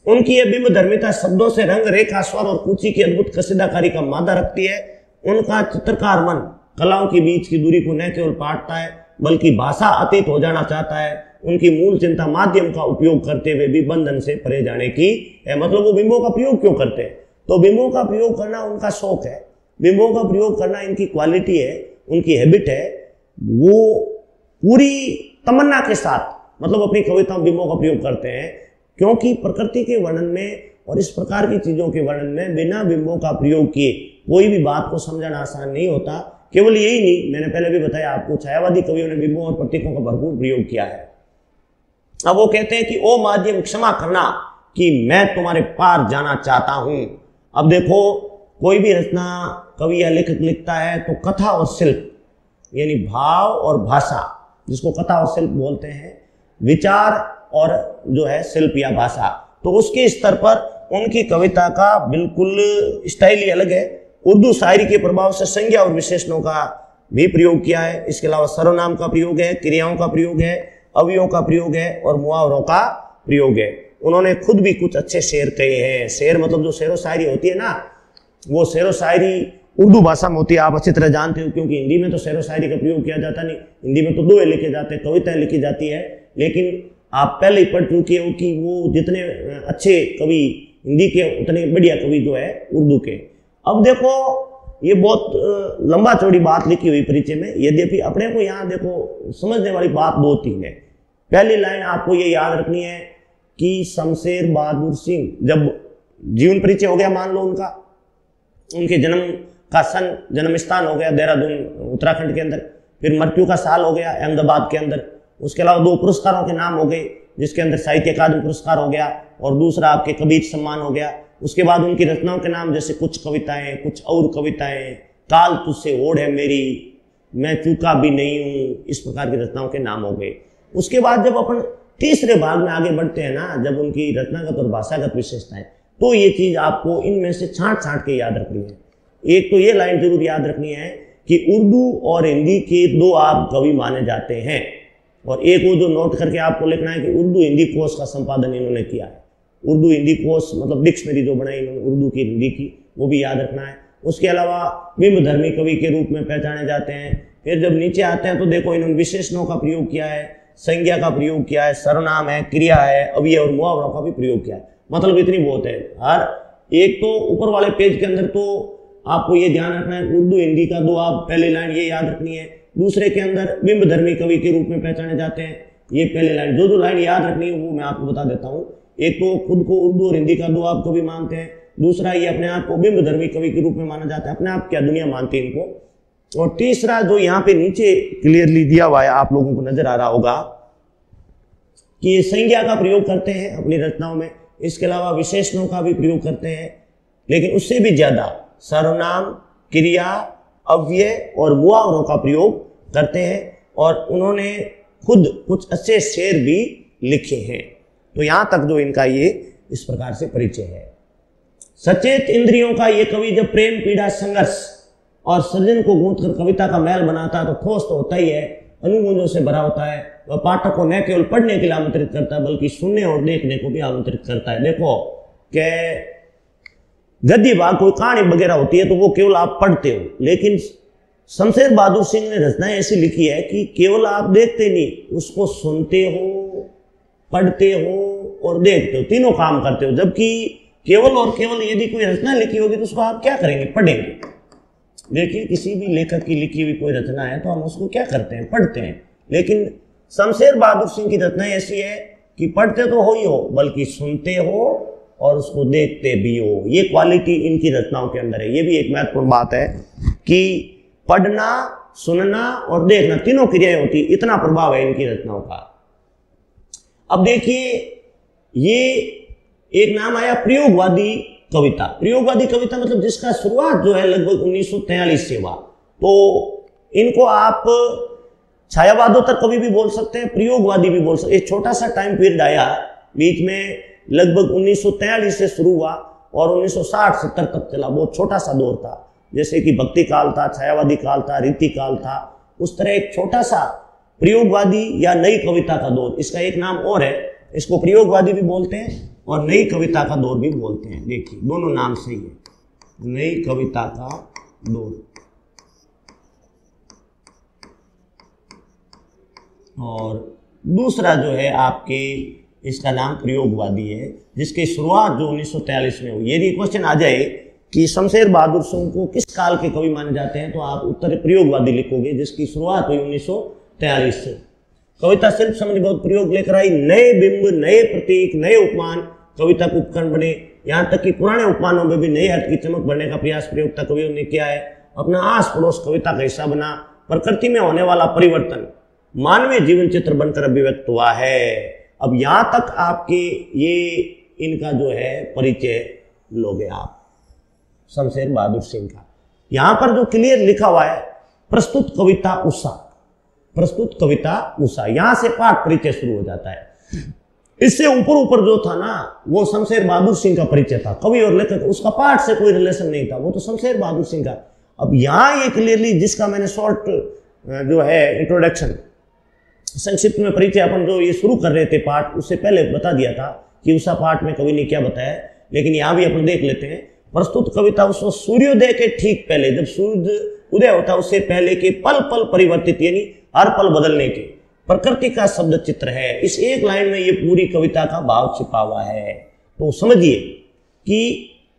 उनकी यह बिंबधर्मिता शब्दों से रंग, रेखा, स्वर और कुची की अद्भुत कसीदाकारी का मादा रखती है। उनका चित्रकार मन कलाओं के बीच की दूरी को न केवल पाटता है, बल्कि भाषा अतीत हो जाना चाहता है। उनकी मूल चिंता माध्यम का उपयोग करते हुए भी बंधन से परे जाने की है। मतलब वो बिंबों का प्रयोग क्यों करते हैं? तो बिंबों का प्रयोग करना उनका शौक है, बिंबों का प्रयोग करना इनकी क्वालिटी है, उनकी हैबिट है। वो पूरी तमन्ना के साथ मतलब अपनी कविताओं बिंबों का प्रयोग करते हैं, क्योंकि प्रकृति के वर्णन में और इस प्रकार की चीजों के वर्णन में बिना बिंबों का प्रयोग किए कोई भी बात को समझना आसान नहीं होता। केवल यही नहीं, मैंने पहले भी बताया आपको, छायावादी कवियों ने बिंबों और प्रतीकों का भरपूर प्रयोग किया है। अब वो कहते हैं कि ओ माध्यम क्षमा करना कि मैं तुम्हारे पार जाना चाहता हूं। अब देखो, कोई भी रचना कवि या लेखक लिखता है तो कथा और शिल्प यानी भाव और भाषा, जिसको कथा और शिल्प बोलते हैं, विचार और जो है शिल्प या भाषा, तो उसके स्तर पर उनकी कविता का बिल्कुल स्टाइल ही अलग है। उर्दू शायरी के प्रभाव से संज्ञा और विशेषणों का भी प्रयोग किया है। इसके अलावा सर्वनाम का प्रयोग है, क्रियाओं का प्रयोग है, अवयवों का प्रयोग है और मुहावरों का प्रयोग है। उन्होंने खुद भी कुछ अच्छे शेर कहे हैं। शेर मतलब जो शेरो शायरी होती है ना, वो शेरो शायरी उर्दू भाषा में होती है, आप अच्छी तरह जानते हो, क्योंकि हिंदी में तो शेरो शायरी का प्रयोग किया जाता नहीं। हिंदी में तो दोहे लिखे जाते हैं, कविताएं लिखी जाती है, लेकिन आप पहले ही पढ़ चुके हो कि वो जितने अच्छे कवि हिंदी के उतने बढ़िया कवि जो है उर्दू के। अब देखो, ये बहुत लंबा चौड़ी बात लिखी हुई परिचय में, यद्यपि अपने को यहाँ देखो समझने वाली बात दो तीन है। पहली लाइन आपको ये याद रखनी है कि शमशेर बहादुर सिंह, जब जीवन परिचय हो गया, मान लो उनका, उनके जन्म का सन, जन्म स्थान हो गया देहरादून उत्तराखंड के अंदर, फिर मृत्यु का साल हो गया अहमदाबाद के अंदर। उसके अलावा 2 पुरस्कारों के नाम हो गए, जिसके अंदर साहित्य अकादमी पुरस्कार हो गया और दूसरा आपके कबीर सम्मान हो गया। उसके बाद उनकी रचनाओं के नाम, जैसे कुछ कविताएं, कुछ और कविताएं, काल तुझसे ओढ़ है मेरी, मैं चूका भी नहीं हूं, इस प्रकार की रचनाओं के नाम हो गए। उसके बाद जब अपन तीसरे भाग में आगे बढ़ते हैं ना, जब उनकी रचनागत और भाषागत विशेषताएं, तो ये चीज आपको इनमें से छांट छांट के याद रखनी है। एक तो ये लाइन जरूर याद रखनी है कि उर्दू और हिंदी के 2 आप कवि माने जाते हैं, और एक वो जो नोट करके आपको लिखना है कि उर्दू हिंदी कोश का संपादन इन्होंने किया है। उर्दू हिंदी कोश मतलब डिक्शनरी जो बनाई इन्होंने उर्दू की हिंदी की, वो भी याद रखना है। उसके अलावा बिंबधर्मी कवि के रूप में पहचाने जाते हैं। फिर जब नीचे आते हैं तो देखो, इन्होंने विशेषणों का प्रयोग किया है, संज्ञा का प्रयोग किया है, सर्वनाम है, क्रिया है, अवयव और मुहावरों का भी प्रयोग किया है। मतलब इतनी बहुत है। हर एक तो ऊपर वाले पेज के अंदर तो आपको ये ध्यान रखना है, उर्दू हिंदी का 2 आप पहली लाइन ये याद रखनी है। दूसरे के अंदर बिंबधर्मी कवि के रूप में पहचाने जाते हैं, ये पहले लाइन। जो लाइन याद रखनी है वो मैं आपको बता देता हूँ। एक तो खुद को उर्दू और हिंदी का 2 आप कवि मानते हैं, दूसरा ये अपने आप को बिंबधर्मी कवि के रूप में माना जाता है, अपने आप क्या दुनिया मानती है इनको। और तीसरा जो यहाँ पे नीचे क्लियरली दिया हुआ है, आप लोगों को नजर आ रहा होगा कि ये संज्ञा का प्रयोग करते हैं अपनी रचनाओं में। इसके अलावा विशेषणों का भी प्रयोग करते हैं, लेकिन उससे भी ज्यादा सर्वनाम, क्रिया, अव्यय और मुहावरों का प्रयोग करते हैं और उन्होंने खुद कुछ अच्छे शेर भी लिखे हैं। तो यहां तक जो इनका ये इस प्रकार से परिचय है। सचेत इंद्रियों का ये कवि जब प्रेम पीड़ा संघर्ष और सृजन को गूंथ कर कविता का महल बनाता है तो ठोस तो होता ही है, अनुगुंजों से भरा होता है। वह पाठक को न केवल पढ़ने के लिए आमंत्रित करता है बल्कि सुनने और देखने को भी आमंत्रित करता है। देखो कि गद्य भाग कोई कहानी वगैरह होती है तो वो केवल आप पढ़ते हो, लेकिन शमशेर बहादुर सिंह ने रचनाएं ऐसी लिखी है कि केवल आप देखते नहीं, उसको सुनते हो, पढ़ते हो और देखते हो, तीनों काम करते हो। जबकि केवल और केवल यदि कोई रचना लिखी होगी तो उसको आप क्या करेंगे? पढ़ेंगे। देखिए किसी भी लेखक की लिखी हुई कोई रचना है तो हम उसको क्या करते हैं? पढ़ते हैं। लेकिन शमशेर बहादुर सिंह की रचनाएं ऐसी है कि पढ़ते तो हो ही हो बल्कि सुनते हो और उसको देखते भी हो। ये क्वालिटी इनकी रचनाओं के अंदर है। ये भी एक महत्वपूर्ण बात है कि पढ़ना, सुनना और देखना तीनों क्रियाएं होती, इतना प्रभाव है इनकी रचनाओं का। अब देखिए ये एक नाम आया प्रयोगवादी कविता। प्रयोगवादी कविता मतलब जिसका शुरुआत जो है लगभग 1943 से हुआ। तो इनको आप छायावादोत्तर कवि भी बोल सकते हैं, प्रयोगवादी भी बोल सकते हैं। एक छोटा सा टाइम पीरियड आया बीच में, लगभग 1943 से शुरू हुआ और 1960-70 तक चला। बहुत छोटा सा दौर था, जैसे कि भक्ति काल था, छायावादी काल था, रीति काल था। उस तरह एक छोटा सा प्रयोगवादी या नई कविता का दौर, इसका एक नाम और है, इसको प्रयोगवादी भी बोलते हैं और नई कविता का दौर भी बोलते हैं। देखिए दोनों नाम सही है, नई कविता का दौर और दूसरा जो है आपके इसका नाम प्रयोगवादी है, जिसकी शुरुआत जो 1943 में हुई। यदि क्वेश्चन आ जाए कि शमशेर बहादुर सिंह को किस काल के कवि माने जाते हैं तो आप उत्तर प्रयोगवादी लिखोगे, जिसकी शुरुआत हुई 1943 से। कविता सिर्फ समझ बहुत प्रयोग लेकर आई, नए बिंब, नए प्रतीक, नए उपमान कविता के उपकरण बने। यहाँ तक कि पुराने उपमानों में भी नए अर्थ की चमक भरने का प्रयास प्रयोक्ता कवियों ने किया है। अपना आस पड़ोस कविता का हिस्सा बना। प्रकृति में होने वाला परिवर्तन मानवीय जीवन चित्र बनकर अभिव्यक्त हुआ है। अब यहां तक आपके ये इनका जो है परिचय लोगे आप शमशेर बहादुर सिंह का। यहां पर जो क्लियर लिखा हुआ है प्रस्तुत कविता उषा, प्रस्तुत कविता उषा, यहां से पाठ परिचय शुरू हो जाता है। इससे ऊपर ऊपर जो था ना वो शमशेर बहादुर सिंह का परिचय था, कवि और लेखक, उसका पाठ से कोई रिलेशन नहीं था, वो तो शमशेर बहादुर सिंह का। अब यहां ये क्लियरली, जिसका मैंने शॉर्ट जो है इंट्रोडक्शन, संक्षिप्त में परिचय अपन जो ये शुरू कर रहे थे पाठ, उससे पहले बता दिया था कि उषा पाठ में कवि ने क्या बताया, लेकिन यहां भी अपन देख लेते हैं। प्रस्तुत कविता उसको सूर्योदय के ठीक पहले, जब सूर्य उदय होता है उससे पहले के पल पल परिवर्तित, यानी हर पल बदलने के प्रकृति का शब्द चित्र है। इस एक लाइन में ये पूरी कविता का भाव छिपा हुआ है। तो समझिए कि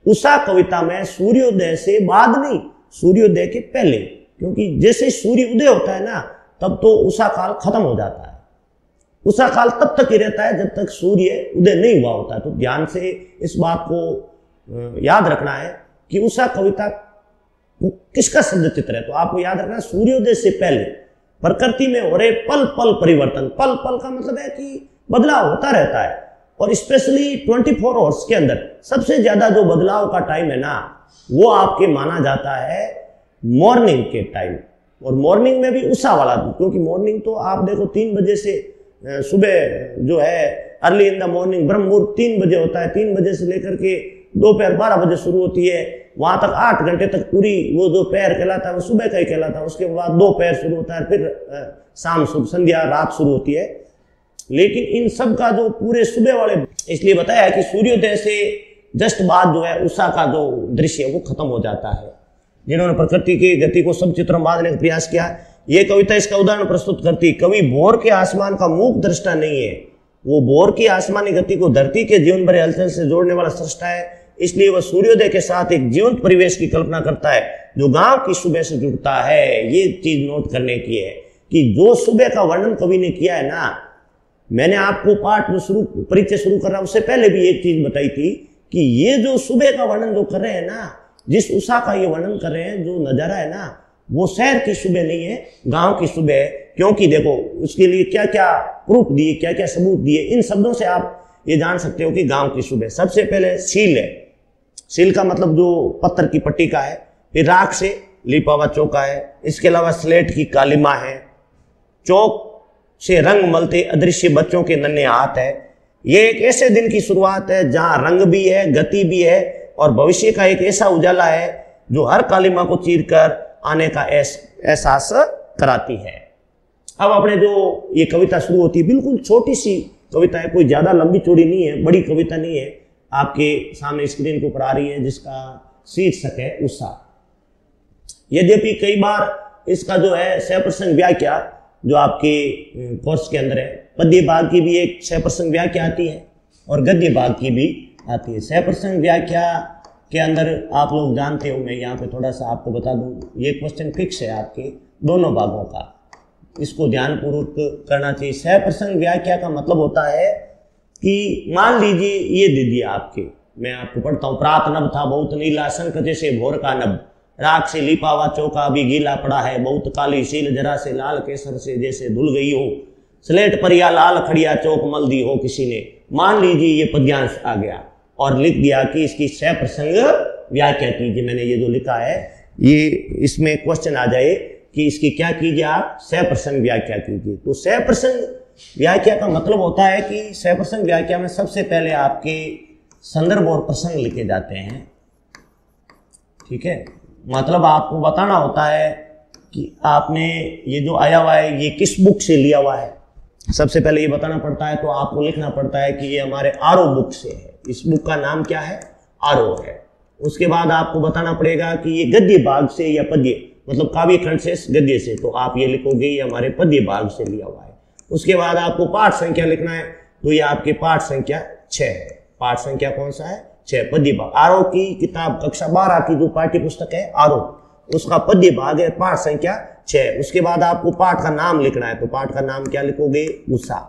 उषा कविता में सूर्योदय से बाद नहीं, सूर्योदय के पहले, क्योंकि जैसे सूर्य उदय होता है ना तब तो उषा काल खत्म हो जाता है। उषा काल तब तक ही रहता है जब तक सूर्य उदय नहीं हुआ होता है। तो ध्यान से इस बात को याद रखना है कि उषा कविता किसका शब्द चित्र है। तो आपको याद रखना सूर्योदय से पहले प्रकृति में हो रहे पल पल परिवर्तन। पल पल का मतलब है कि बदलाव होता रहता है, और स्पेशली 24 आवर्स के अंदर सबसे ज्यादा जो बदलाव का टाइम है ना वो आपके माना जाता है मॉर्निंग के टाइम। और मॉर्निंग में भी उषा वाला, क्योंकि मॉर्निंग तो आप देखो 3 बजे से सुबह जो है अर्ली इन द मॉर्निंग ब्रह्म मुहूर्त 3 बजे होता है। 3 बजे से लेकर के दोपहर 12 बजे शुरू होती है, वहां तक 8 घंटे तक पूरी वो जो पैर कहलाता है वो सुबह का ही कहलाता है। उसके बाद दोपहर शुरू होता है, फिर शाम संध्या रात शुरू होती है। लेकिन इन सब का जो पूरे सुबह वाले, इसलिए बताया है कि सूर्योदय से जस्ट बाद जो है उषा का जो दृश्य है वो खत्म हो जाता है। जिन्होंने प्रकृति की गति को सब चित्रों में बांधने का प्रयास किया, ये कविता इसका उदाहरण प्रस्तुत करती। कवि भोर के आसमान का मूक दृष्टा नहीं है, वो भोर की आसमानी गति को धरती के जीवन भरे हलचल से जोड़ने वाला सृष्टा है। इसलिए वह सूर्योदय के साथ एक जीवंत परिवेश की कल्पना करता है जो गांव की सुबह से जुड़ता है। ये चीज नोट करने की है कि जो सुबह का वर्णन कवि ने किया है ना, मैंने आपको पाठ जो परिचय शुरू कर रहा उससे पहले भी एक चीज बताई थी कि ये जो सुबह का वर्णन जो कर रहे हैं ना, जिस उषा का ये वर्णन कर रहे हैं, जो नजारा है ना, वो शहर की सुबह नहीं है, गांव की सुबह है। क्योंकि देखो उसके लिए क्या क्या प्रूफ दिए, क्या क्या सबूत दिए, इन शब्दों से आप ये जान सकते हो कि गांव की सुबह। सबसे पहले सील है, सील का मतलब जो पत्थर की पट्टी का है, फिर राख से लिपा हुआ चौका है। इसके अलावा स्लेट की कालिमा है, चौक से रंग मलते अदृश्य बच्चों के नन्हे हाथ है। ये एक ऐसे दिन की शुरुआत है जहां रंग भी है, गति भी है और भविष्य का एक ऐसा उजाला है जो हर कालिमा को चीरकर आने का एहसास कराती है। अब अपने जो ये कविता शुरू होती है, बिल्कुल छोटी सी कविता है, कोई ज्यादा लंबी चौड़ी नहीं है, बड़ी कविता नहीं है, आपके सामने स्क्रीन के ऊपर आ रही है, जिसका शीर्षक है उषा। यद्यपि कई बार इसका जो है सहप्रसंग व्याख्या जो आपके कोर्स के अंदर है, पद्य भाग की भी एक सहप्रसंग व्याख्या आती है और गद्य भाग की भी आती है। सहप्रसंग व्याख्या के अंदर आप लोग जानते हो, मैं यहाँ पे थोड़ा सा आपको बता दूं, ये क्वेश्चन फिक्स है आपके दोनों भागों का, इसको ध्यानपूर्वक करना चाहिए। सहप्रसंग व्याख्या का मतलब होता है कि मान लीजिए ये दे दिया आपके, मैं आपको पढ़ता हूँ। प्रात नभ था बहुत नीला, शंख जैसे भोर का नभ, राख से लिपा हुआ चौका भी गीला पड़ा है, बहुत काली सील जरा से लाल केसर से जैसे धुल गई हो, स्लेट पर या लाल खड़िया चौक मल दी हो किसी ने। मान लीजिए ये पद्यांश आ गया और लिख दिया कि इसकी सहप्रसंग व्याख्या कीजिए। मैंने ये जो लिखा है ये इसमें क्वेश्चन आ जाए कि इसकी क्या कीजिए, आप सहप्रसंग व्याख्या कीजिए। तो सहप्रसंग व्याख्या का मतलब होता है कि सहप्रसंग व्याख्या में सबसे पहले आपके संदर्भ और प्रसंग लिखे जाते हैं, ठीक है। मतलब आपको बताना होता है कि आपने ये जो आया हुआ है ये किस बुक से लिया हुआ है, सबसे पहले ये बताना पड़ता है। तो आपको लिखना पड़ता है कि ये हमारे आरो बुक से है, इस बुक का नाम क्या है, आरो है। उसके बाद आपको बताना पड़ेगा कि ये गद्य भाग से या पद्य, मतलब काव्य खंड से गद्य से, तो आप ये लिखोगे ये हमारे पद्य भाग से लिया हुआ है। उसके बाद आपको पाठ संख्या लिखना है, तो ये आपके पाठ संख्या 6 है। पाठ संख्या कौन सा है, 6, पद्य भाग। आरो की किताब कक्षा 12 की जो पाठ्य पुस्तक है आरो, उसका पद्य भाग है, पाठ संख्या 6। उसके बाद आपको पाठ का नाम लिखना है, तो पाठ का नाम क्या लिखोगे, उषा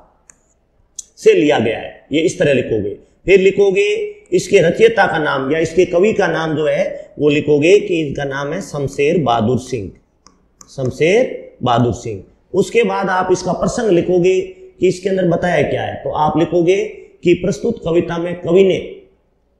से लिया गया है, ये इस तरह लिखोगे। फिर लिखोगे इसके रचयिता का नाम या इसके कवि का नाम जो है वो लिखोगे कि इनका नाम है शमशेर बहादुर सिंह, शमशेर बहादुर सिंह। उसके बाद आप इसका प्रसंग लिखोगे कि इसके अंदर बताया क्या है, तो आप लिखोगे कि प्रस्तुत कविता में कवि ने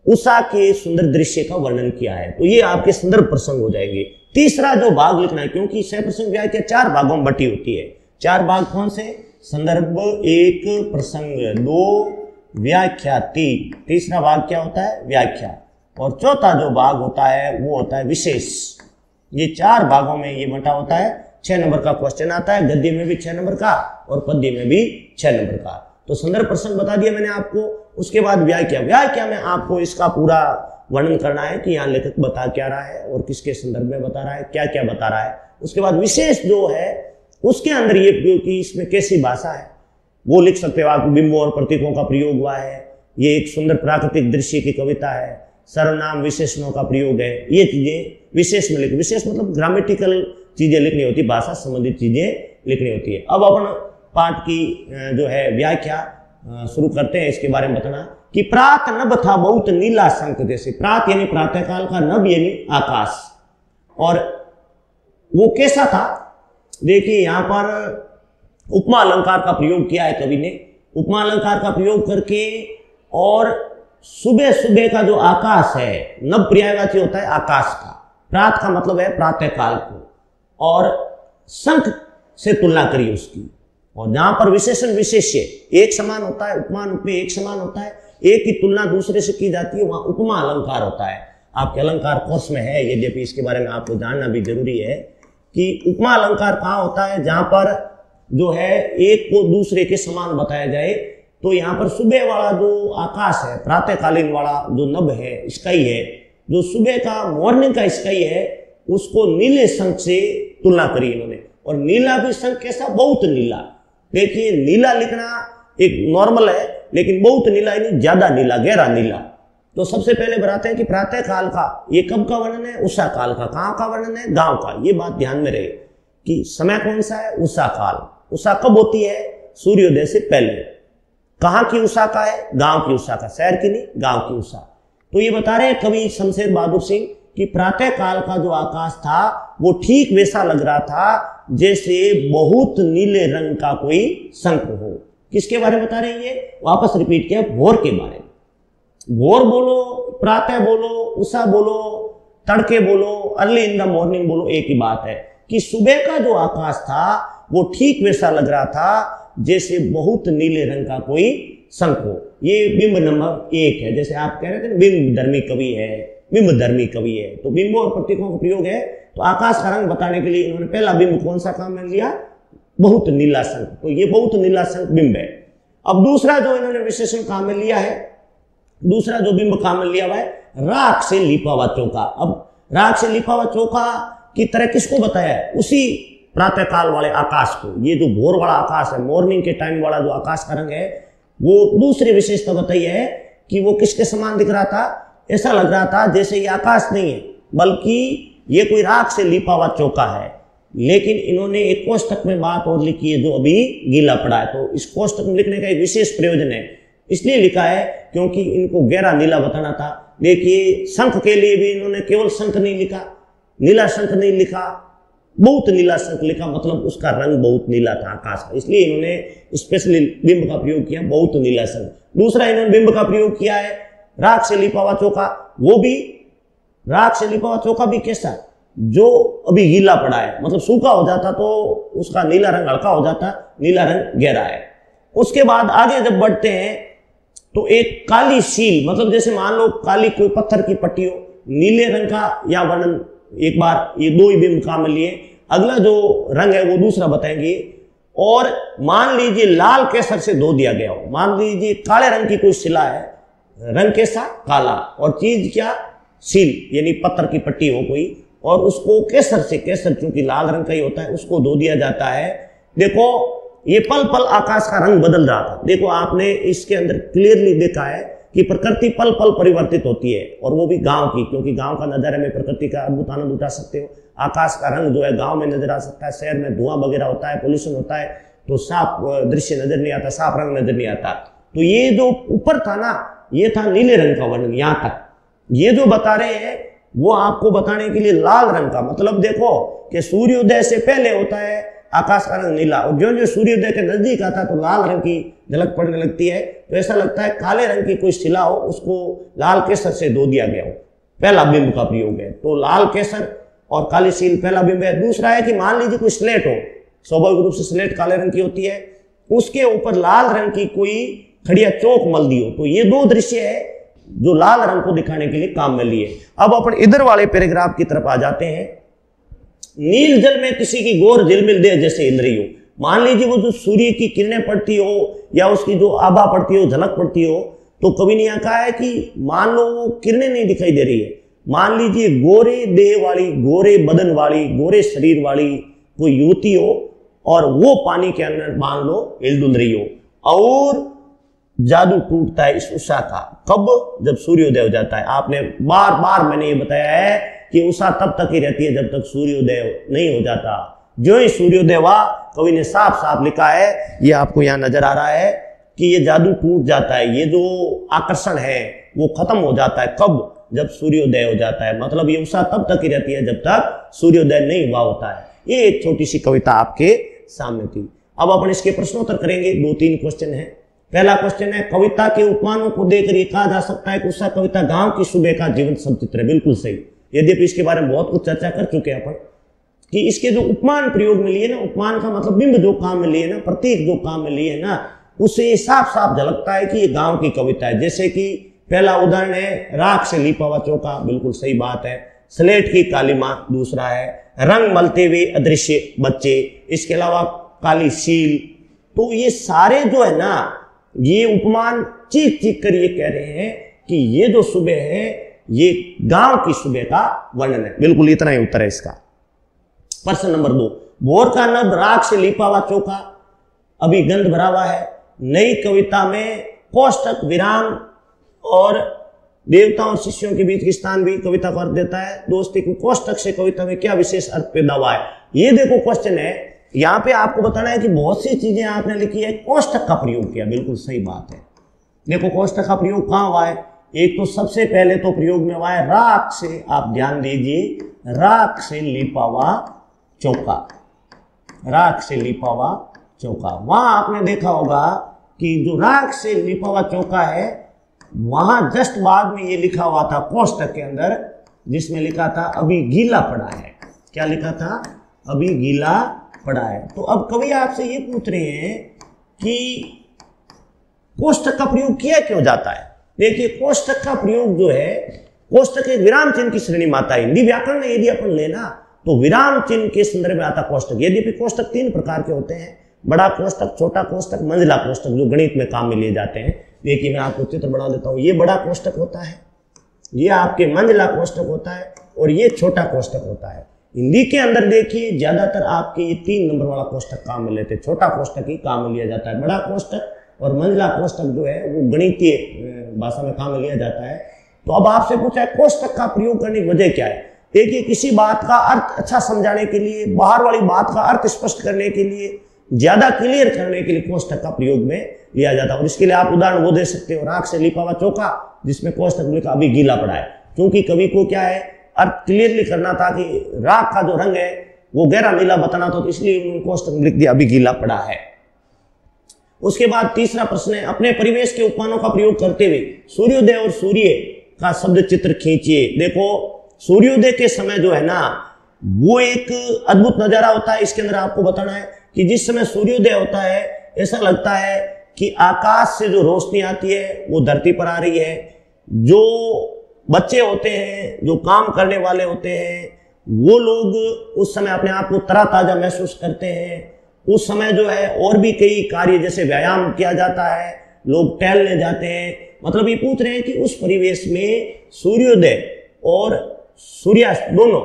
उषा के सुंदर दृश्य का वर्णन किया है, तो ये आपके संदर्भ प्रसंग हो जाएंगे। तीसरा जो भाग लिखना है, क्योंकि सहप्रसंग व्याख्या 4 भागों में बटी होती है। 4 भाग कौन से, संदर्भ 1, प्रसंग 2, व्याख्या 3, तीसरा भाग क्या होता है, व्याख्या, और चौथा जो भाग होता है वो होता है विशेष। ये 4 भागों में ये बटा होता है। 6 नंबर का क्वेश्चन आता है, गद्य में भी 6 नंबर का और पद्य में भी 6 नंबर का। तो संदर्भ प्रसंग बता दिया मैंने आपको। उसके बाद व्याख्या, व्याख्या में आपको इसका पूरा वर्णन करना है कि यहाँ लेखक बता क्या रहा है और किसके संदर्भ में बता रहा है, क्या क्या बता रहा है। उसके बाद विशेष जो है उसके अंदर ये कि इसमें कैसी भाषा है वो लिख सकते हो आप, बिंबों और प्रतीकों का प्रयोग हुआ है, ये एक सुंदर प्राकृतिक दृश्य की कविता है, सर्वनाम विशेषणों का प्रयोग है, ये चीजें विशेष में लिख, विशेष मतलब ग्रामेटिकल चीजें लिखनी होती है, भाषा संबंधित चीजें लिखनी होती है। अब अपन पाठ की जो है व्याख्या शुरू करते हैं, इसके बारे में बताना कि प्रात नभ था बहुत नीला शंख जैसे, प्रात यानी प्रातःकाल का, नभ यानी आकाश, और वो कैसा था, देखिए यहाँ पर उपमा अलंकार का प्रयोग किया है कवि ने। उपमा अलंकार का प्रयोग करके, और सुबह सुबह का जो आकाश है, नभ पर्यायवाची होता है आकाश का, प्रात का मतलब है प्रातःकाल को, और शंख से तुलना करिए उसकी। और जहां पर विशेषण विशेष्य एक समान होता है, उपमान उपमेय एक समान होता है, एक की तुलना दूसरे से की जाती है, वहां उपमा अलंकार होता है। आपके अलंकार कोर्स में है, यद्यपि इसके बारे में आपको जानना भी जरूरी है कि उपमा अलंकार कहाँ होता है, जहां पर जो है एक को दूसरे के समान बताया जाए। तो यहाँ पर सुबह वाला जो आकाश है, प्रातःकालीन वाला जो नभ है, स्काई है, जो सुबह का मॉर्निंग का स्काई है, उसको नीले शंख से तुलना करी इन्होंने। और नीला भी शंख कैसा, बहुत नीला। देखिए नीला लिखना एक नॉर्मल है, लेकिन बहुत नीला यानी ज्यादा नीला, गहरा नीला। तो सबसे पहले बताते हैं कि प्रातः काल का, ये कब का वर्णन है, उषा काल का। कहाँ का वर्णन है, गांव का। ये बात ध्यान में रहे कि समय कौन सा है, उषा काल। उषा कब होती है, सूर्योदय से पहले। कहाँ की उषा का है, गांव की उषा का, शहर की नहीं, गांव की उषा। तो ये बता रहे हैं कवि शमशेर बहादुर सिंह कि प्रातः काल का जो आकाश था वो ठीक वैसा लग रहा था जैसे बहुत नीले रंग का कोई शंख हो। किसके बारे में बता रहे हैं, ये वापस रिपीट किया, भोर के बारे में। भोर बोलो, प्रातः बोलो, उषा बोलो, तड़के बोलो, अर्ली इन द मॉर्निंग बोलो, एक ही बात है कि सुबह का जो आकाश था वो ठीक वैसा लग रहा था जैसे बहुत नीले रंग का कोई शंख हो। ये बिंब नंबर 1 है। जैसे आप कह रहे थे बिंब धर्मी कवि है, बिंब धर्मी कवि है, तो बिंबों और प्रतीकों का प्रयोग है। तो आकाश का रंग बताने के लिए इन्होंने पहला बिंब कौन सा काम में लिया? बहुत नीला शंख। तो ये बहुत नीला शंख बिंब है। अब दूसरा जो इन्होंने विशेषण काम में लिया है, दूसरा जो बिंब काम में लिया हुआ है, राख से लिपा हुआ चौका। अब राख से लिपा हुआ चौका की तरह किसको बताया है? उसी प्रातः काल वाले आकाश को। ये जो भोर वाला आकाश है, मॉर्निंग के टाइम वाला जो आकाश का रंग है, वो दूसरी विशेषता बताई है कि वो किसके समान दिख रहा था? ऐसा लग रहा था जैसे ये आकाश नहीं है बल्कि ये कोई राख से लिपा हुआ चौका है। लेकिन इन्होंने एक कोष्टक में बात और लिखी है जो अभी गीला पड़ा है। तो इस कोष्टक में लिखने का एक विशेष प्रयोजन है, इसलिए लिखा है क्योंकि इनको गहरा नीला बताना था। देखिए शंख के लिए भी इन्होंने केवल शंख नहीं लिखा, नीला शंख नहीं लिखा, बहुत नीला शंख लिखा, मतलब उसका रंग बहुत नीला था आकाश का, इसलिए इन्होंने स्पेशली बिंब का प्रयोग किया, बहुत नीला शंख। दूसरा इन्होंने बिंब का प्रयोग किया है राख से लिपा हुआ चौका। वो भी राख से लिपा हुआ चौका भी कैसा? जो अभी गीला पड़ा है, मतलब सूखा हो जाता तो उसका नीला रंग हल्का हो जाता, नीला रंग गहरा है। उसके बाद आगे जब बढ़ते हैं तो एक काली सील, मतलब जैसे मान लो काली कोई पत्थर की पट्टी हो, नीले रंग का या वर्णन एक बार ये दो ही बिंब काम में लिए। अगला जो रंग है वो दूसरा बताएंगे। और मान लीजिए लाल केसर से धो दिया गया हो, मान लीजिए काले रंग की कोई शिला है, रंग कैसा? काला, और चीज क्या? सील, यानी पत्थर की पट्टी हो कोई, और उसको केसर से, केसर चूंकि लाल रंग का ही होता है, उसको धो दिया जाता है। देखो ये पल पल आकाश का रंग बदल रहा था। देखो आपने इसके अंदर क्लियरली देखा है कि प्रकृति पल पल परिवर्तित होती है, और वो भी गांव की, क्योंकि गांव का नजारे में प्रकृति का अद्भुत आनंद उठा सकते हो। आकाश का रंग जो है गांव में नजर आ सकता है, शहर में धुआं वगैरह होता है, पोल्यूशन होता है, तो साफ दृश्य नजर नहीं आता, साफ रंग नजर नहीं आता। तो ये जो ऊपर था ना, ये था नीले रंग का वर्णन। यहां तक ये जो बता रहे हैं वो आपको बताने के लिए लाल रंग का, मतलब देखो कि सूर्योदय से पहले होता है आकाश का रंग नीला, और जो जो सूर्योदय के नजदीक आता है तो लाल रंग की झलक पड़ने लगती है। तो ऐसा लगता है काले रंग की कोई शिला हो, उसको लाल केसर से धो दिया गया हो। पहला बिंब का प्रयोग है। तो लाल केसर और काली सील पहला बिंब है। दूसरा है कि मान लीजिए कोई स्लेट हो, स्वाभाविक रूप से स्लेट काले रंग की होती है, उसके ऊपर लाल रंग की कोई खड़िया चौक मल दी हो। तो ये दो दृश्य है जो लाल रंग को दिखाने के लिए काम में लिए। अब अपन इधर वाले पैराग्राफ की तरफ आ जाते हैं। नील जल में किसी की गोर झिलमिल दे जैसे हिल रही हो। मान लीजिए वो जो सूर्य की किरणें पड़ती हो या उसकी जो आभा पड़ती हो, झलक पड़ती हो, तो कवि ने यहां कहा है कि मान लो वो किरणें नहीं दिखाई दे रही है, मान लीजिए गोरे देह वाली, गोरे बदन वाली, गोरे शरीर वाली कोई युवती हो और वो पानी के अंदर मान लो हिलडुल रही हो, और जादू टूटता है इस उषा का। कब? जब सूर्योदय हो जाता है। आपने बार बार मैंने ये बताया है कि उषा तब तक ही रहती है जब तक सूर्योदय नहीं हो जाता। जो ही सूर्योदय हुआ, कवि ने साफ साफ लिखा है, ये आपको यहां नजर आ रहा है कि ये जादू टूट जाता है, ये जो आकर्षण है वो खत्म हो जाता है। कब? जब सूर्योदय हो जाता है। मतलब ये उषा तब तक ही रहती है जब तक सूर्योदय नहीं हुआ होता है। ये एक छोटी सी कविता आपके सामने थी। अब अपन इसके प्रश्नोत्तर करेंगे। 2-3 क्वेश्चन है। पहला क्वेश्चन है, कविता के उपमानों को देखकर ये कहा जा सकता है कि उषा कविता गांव की सुबह का जीवंत समचित्र है। बिल्कुल सही। यद्यपि इसके बारे में बहुत कुछ चर्चा कर चुके हैं अपन कि इसके जो उपमान प्रयोग में लिए ना, उपमान का मतलब बिंब जो काम में लिए ना, प्रतीक जो काम में लिए ना, उससे साफ साफ झलकता है कि ये गांव की कविता है। जैसे कि पहला उदाहरण है राख से लिपा हुआ चौका, बिल्कुल सही बात है। स्लेट की कालीमा दूसरा है। रंग मलते हुए अदृश्य बच्चे, इसके अलावा काली सील। तो ये सारे जो है ना, ये उपमान चीख चीख कर ये कह रहे हैं कि ये जो सुबह है ये गांव की सुबह का वर्णन है। बिल्कुल इतना ही उत्तर है इसका। प्रश्न नंबर 2, भोर का नभ राख से लिपा हुआ चौका अभी गंध भरा हुआ है। नई कविता में कोष्टक विराम और देवताओं और शिष्यों के बीच की स्थान भी कविता को अर्थ देता है। दोस्ती को कोष्टक से कविता में क्या विशेष अर्थ पैदा हुआ है, ये देखो क्वेश्चन है। यहां पे आपको बताना है कि बहुत सी चीजें आपने लिखी है, कोष्टक का प्रयोग किया। बिल्कुल सही बात है। देखो कोष्टक का प्रयोग कहां हुआ है। एक तो सबसे पहले तो प्रयोग में हुआ है राख से, आप ध्यान दीजिए, राख से लिपा हुआ चौका, राख से लिपा हुआ चौका। वहां आपने देखा होगा कि जो राख से लिपा हुआ चौका है, वहां जस्ट बाद में ये लिखा हुआ था कोष्टक के अंदर जिसमें लिखा था अभी गीला पड़ा है। क्या लिखा था? अभी गीला पड़ा है। तो अब कवि आपसे ये पूछ रहे हैं कि कोष्ठक का प्रयोग किया क्यों जाता है। देखिए, कोष्ठक का प्रयोग जो है, कोष्ठक एक विराम चिन्ह की श्रेणी में आता है। हिंदी व्याकरण में यदि अपन लेना तो विराम चिन्ह के संदर्भ में आता कोष्ठक। यद्यपि कोष्ठक 3 प्रकार के होते हैं, बड़ा कोष्ठक, छोटा कोष्ठक, मंझला कोष्ठक, जो गणित में काम में लिए जाते हैं। देखिए, मैं आपको चित्र बना देता हूं। ये बड़ा कोष्ठक होता है, ये आपके मंझला कोष्ठक होता है, और ये छोटा कोष्ठक होता है। हिंदी के अंदर देखिए ज्यादातर आपके ये 3 नंबर वाला कोष्ठक काम में लेते हैं, छोटा कोष्ठक ही काम में लिया जाता है। बड़ा कोष्ठक और मंझला कोष्ठक जो है वो गणितीय भाषा में काम में लिया जाता है। तो अब आपसे पूछा है कोष्ठक का प्रयोग करने की वजह क्या है। देखिए, किसी बात का अर्थ अच्छा समझाने के लिए, बाहर वाली बात का अर्थ स्पष्ट करने के लिए, ज्यादा क्लियर करने के लिए कोष्ठक का प्रयोग में लिया जाता है। और इसके लिए आप उदाहरण वो दे सकते हो, राख से लिपा हुआ चौका, जिसमें कोष्ठक लिखा अभी गीला पड़ा है। क्योंकि कवि को क्या है, अर्थ क्लियरली करना था कि राख का जो रंग है वो गहरा नीला बताना था, तो इसलिए उन्होंने कोष्ठक लिख दिया अभी गीला पड़ा है। उसके बाद तीसरा प्रश्न है, अपने परिवेश के उपमानों का प्रयोग करते हुए सूर्योदय और सूर्य का शब्द चित्र खींचिए। देखो, सूर्योदय के समय जो है ना, वो एक अद्भुत नजारा होता है। इसके अंदर आपको बताना है कि जिस समय सूर्योदय होता है, ऐसा लगता है कि आकाश से जो रोशनी आती है वो धरती पर आ रही है। जो बच्चे होते हैं, जो काम करने वाले होते हैं, वो लोग उस समय अपने आप को तरोताजा महसूस करते हैं। उस समय जो है और भी कई कार्य, जैसे व्यायाम किया जाता है, लोग टहलने जाते हैं। मतलब ये पूछ रहे हैं कि उस परिवेश में सूर्योदय और सूर्यास्त दोनों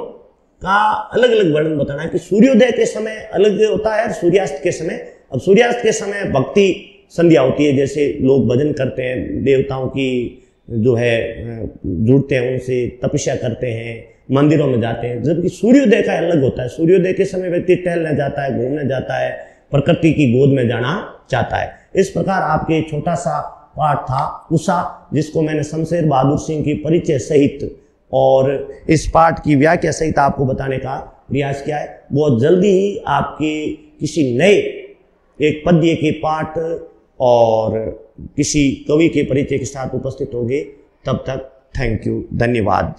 का अलग अलग वर्णन बताना है कि सूर्योदय के समय अलग होता है और सूर्यास्त के समय। अब सूर्यास्त के समय भक्ति संध्या होती है, जैसे लोग भजन करते हैं, देवताओं की जो है जुड़ते हैं, उनसे तपस्या करते हैं, मंदिरों में जाते हैं। जबकि सूर्योदय का अलग होता है। सूर्योदय के समय व्यक्ति टहलने जाता है, घूमने जाता है, प्रकृति की गोद में जाना चाहता है। इस प्रकार आपके छोटा सा पाठ था उषा, जिसको मैंने शमशेर बहादुर सिंह की परिचय सहित और इस पाठ की व्याख्या सहित आपको बताने का प्रयास किया है। बहुत जल्दी ही आपके किसी नए एक पद्य के पाठ और किसी कवि के परिचय के साथ उपस्थित होंगे। तब तक थैंक यू, धन्यवाद।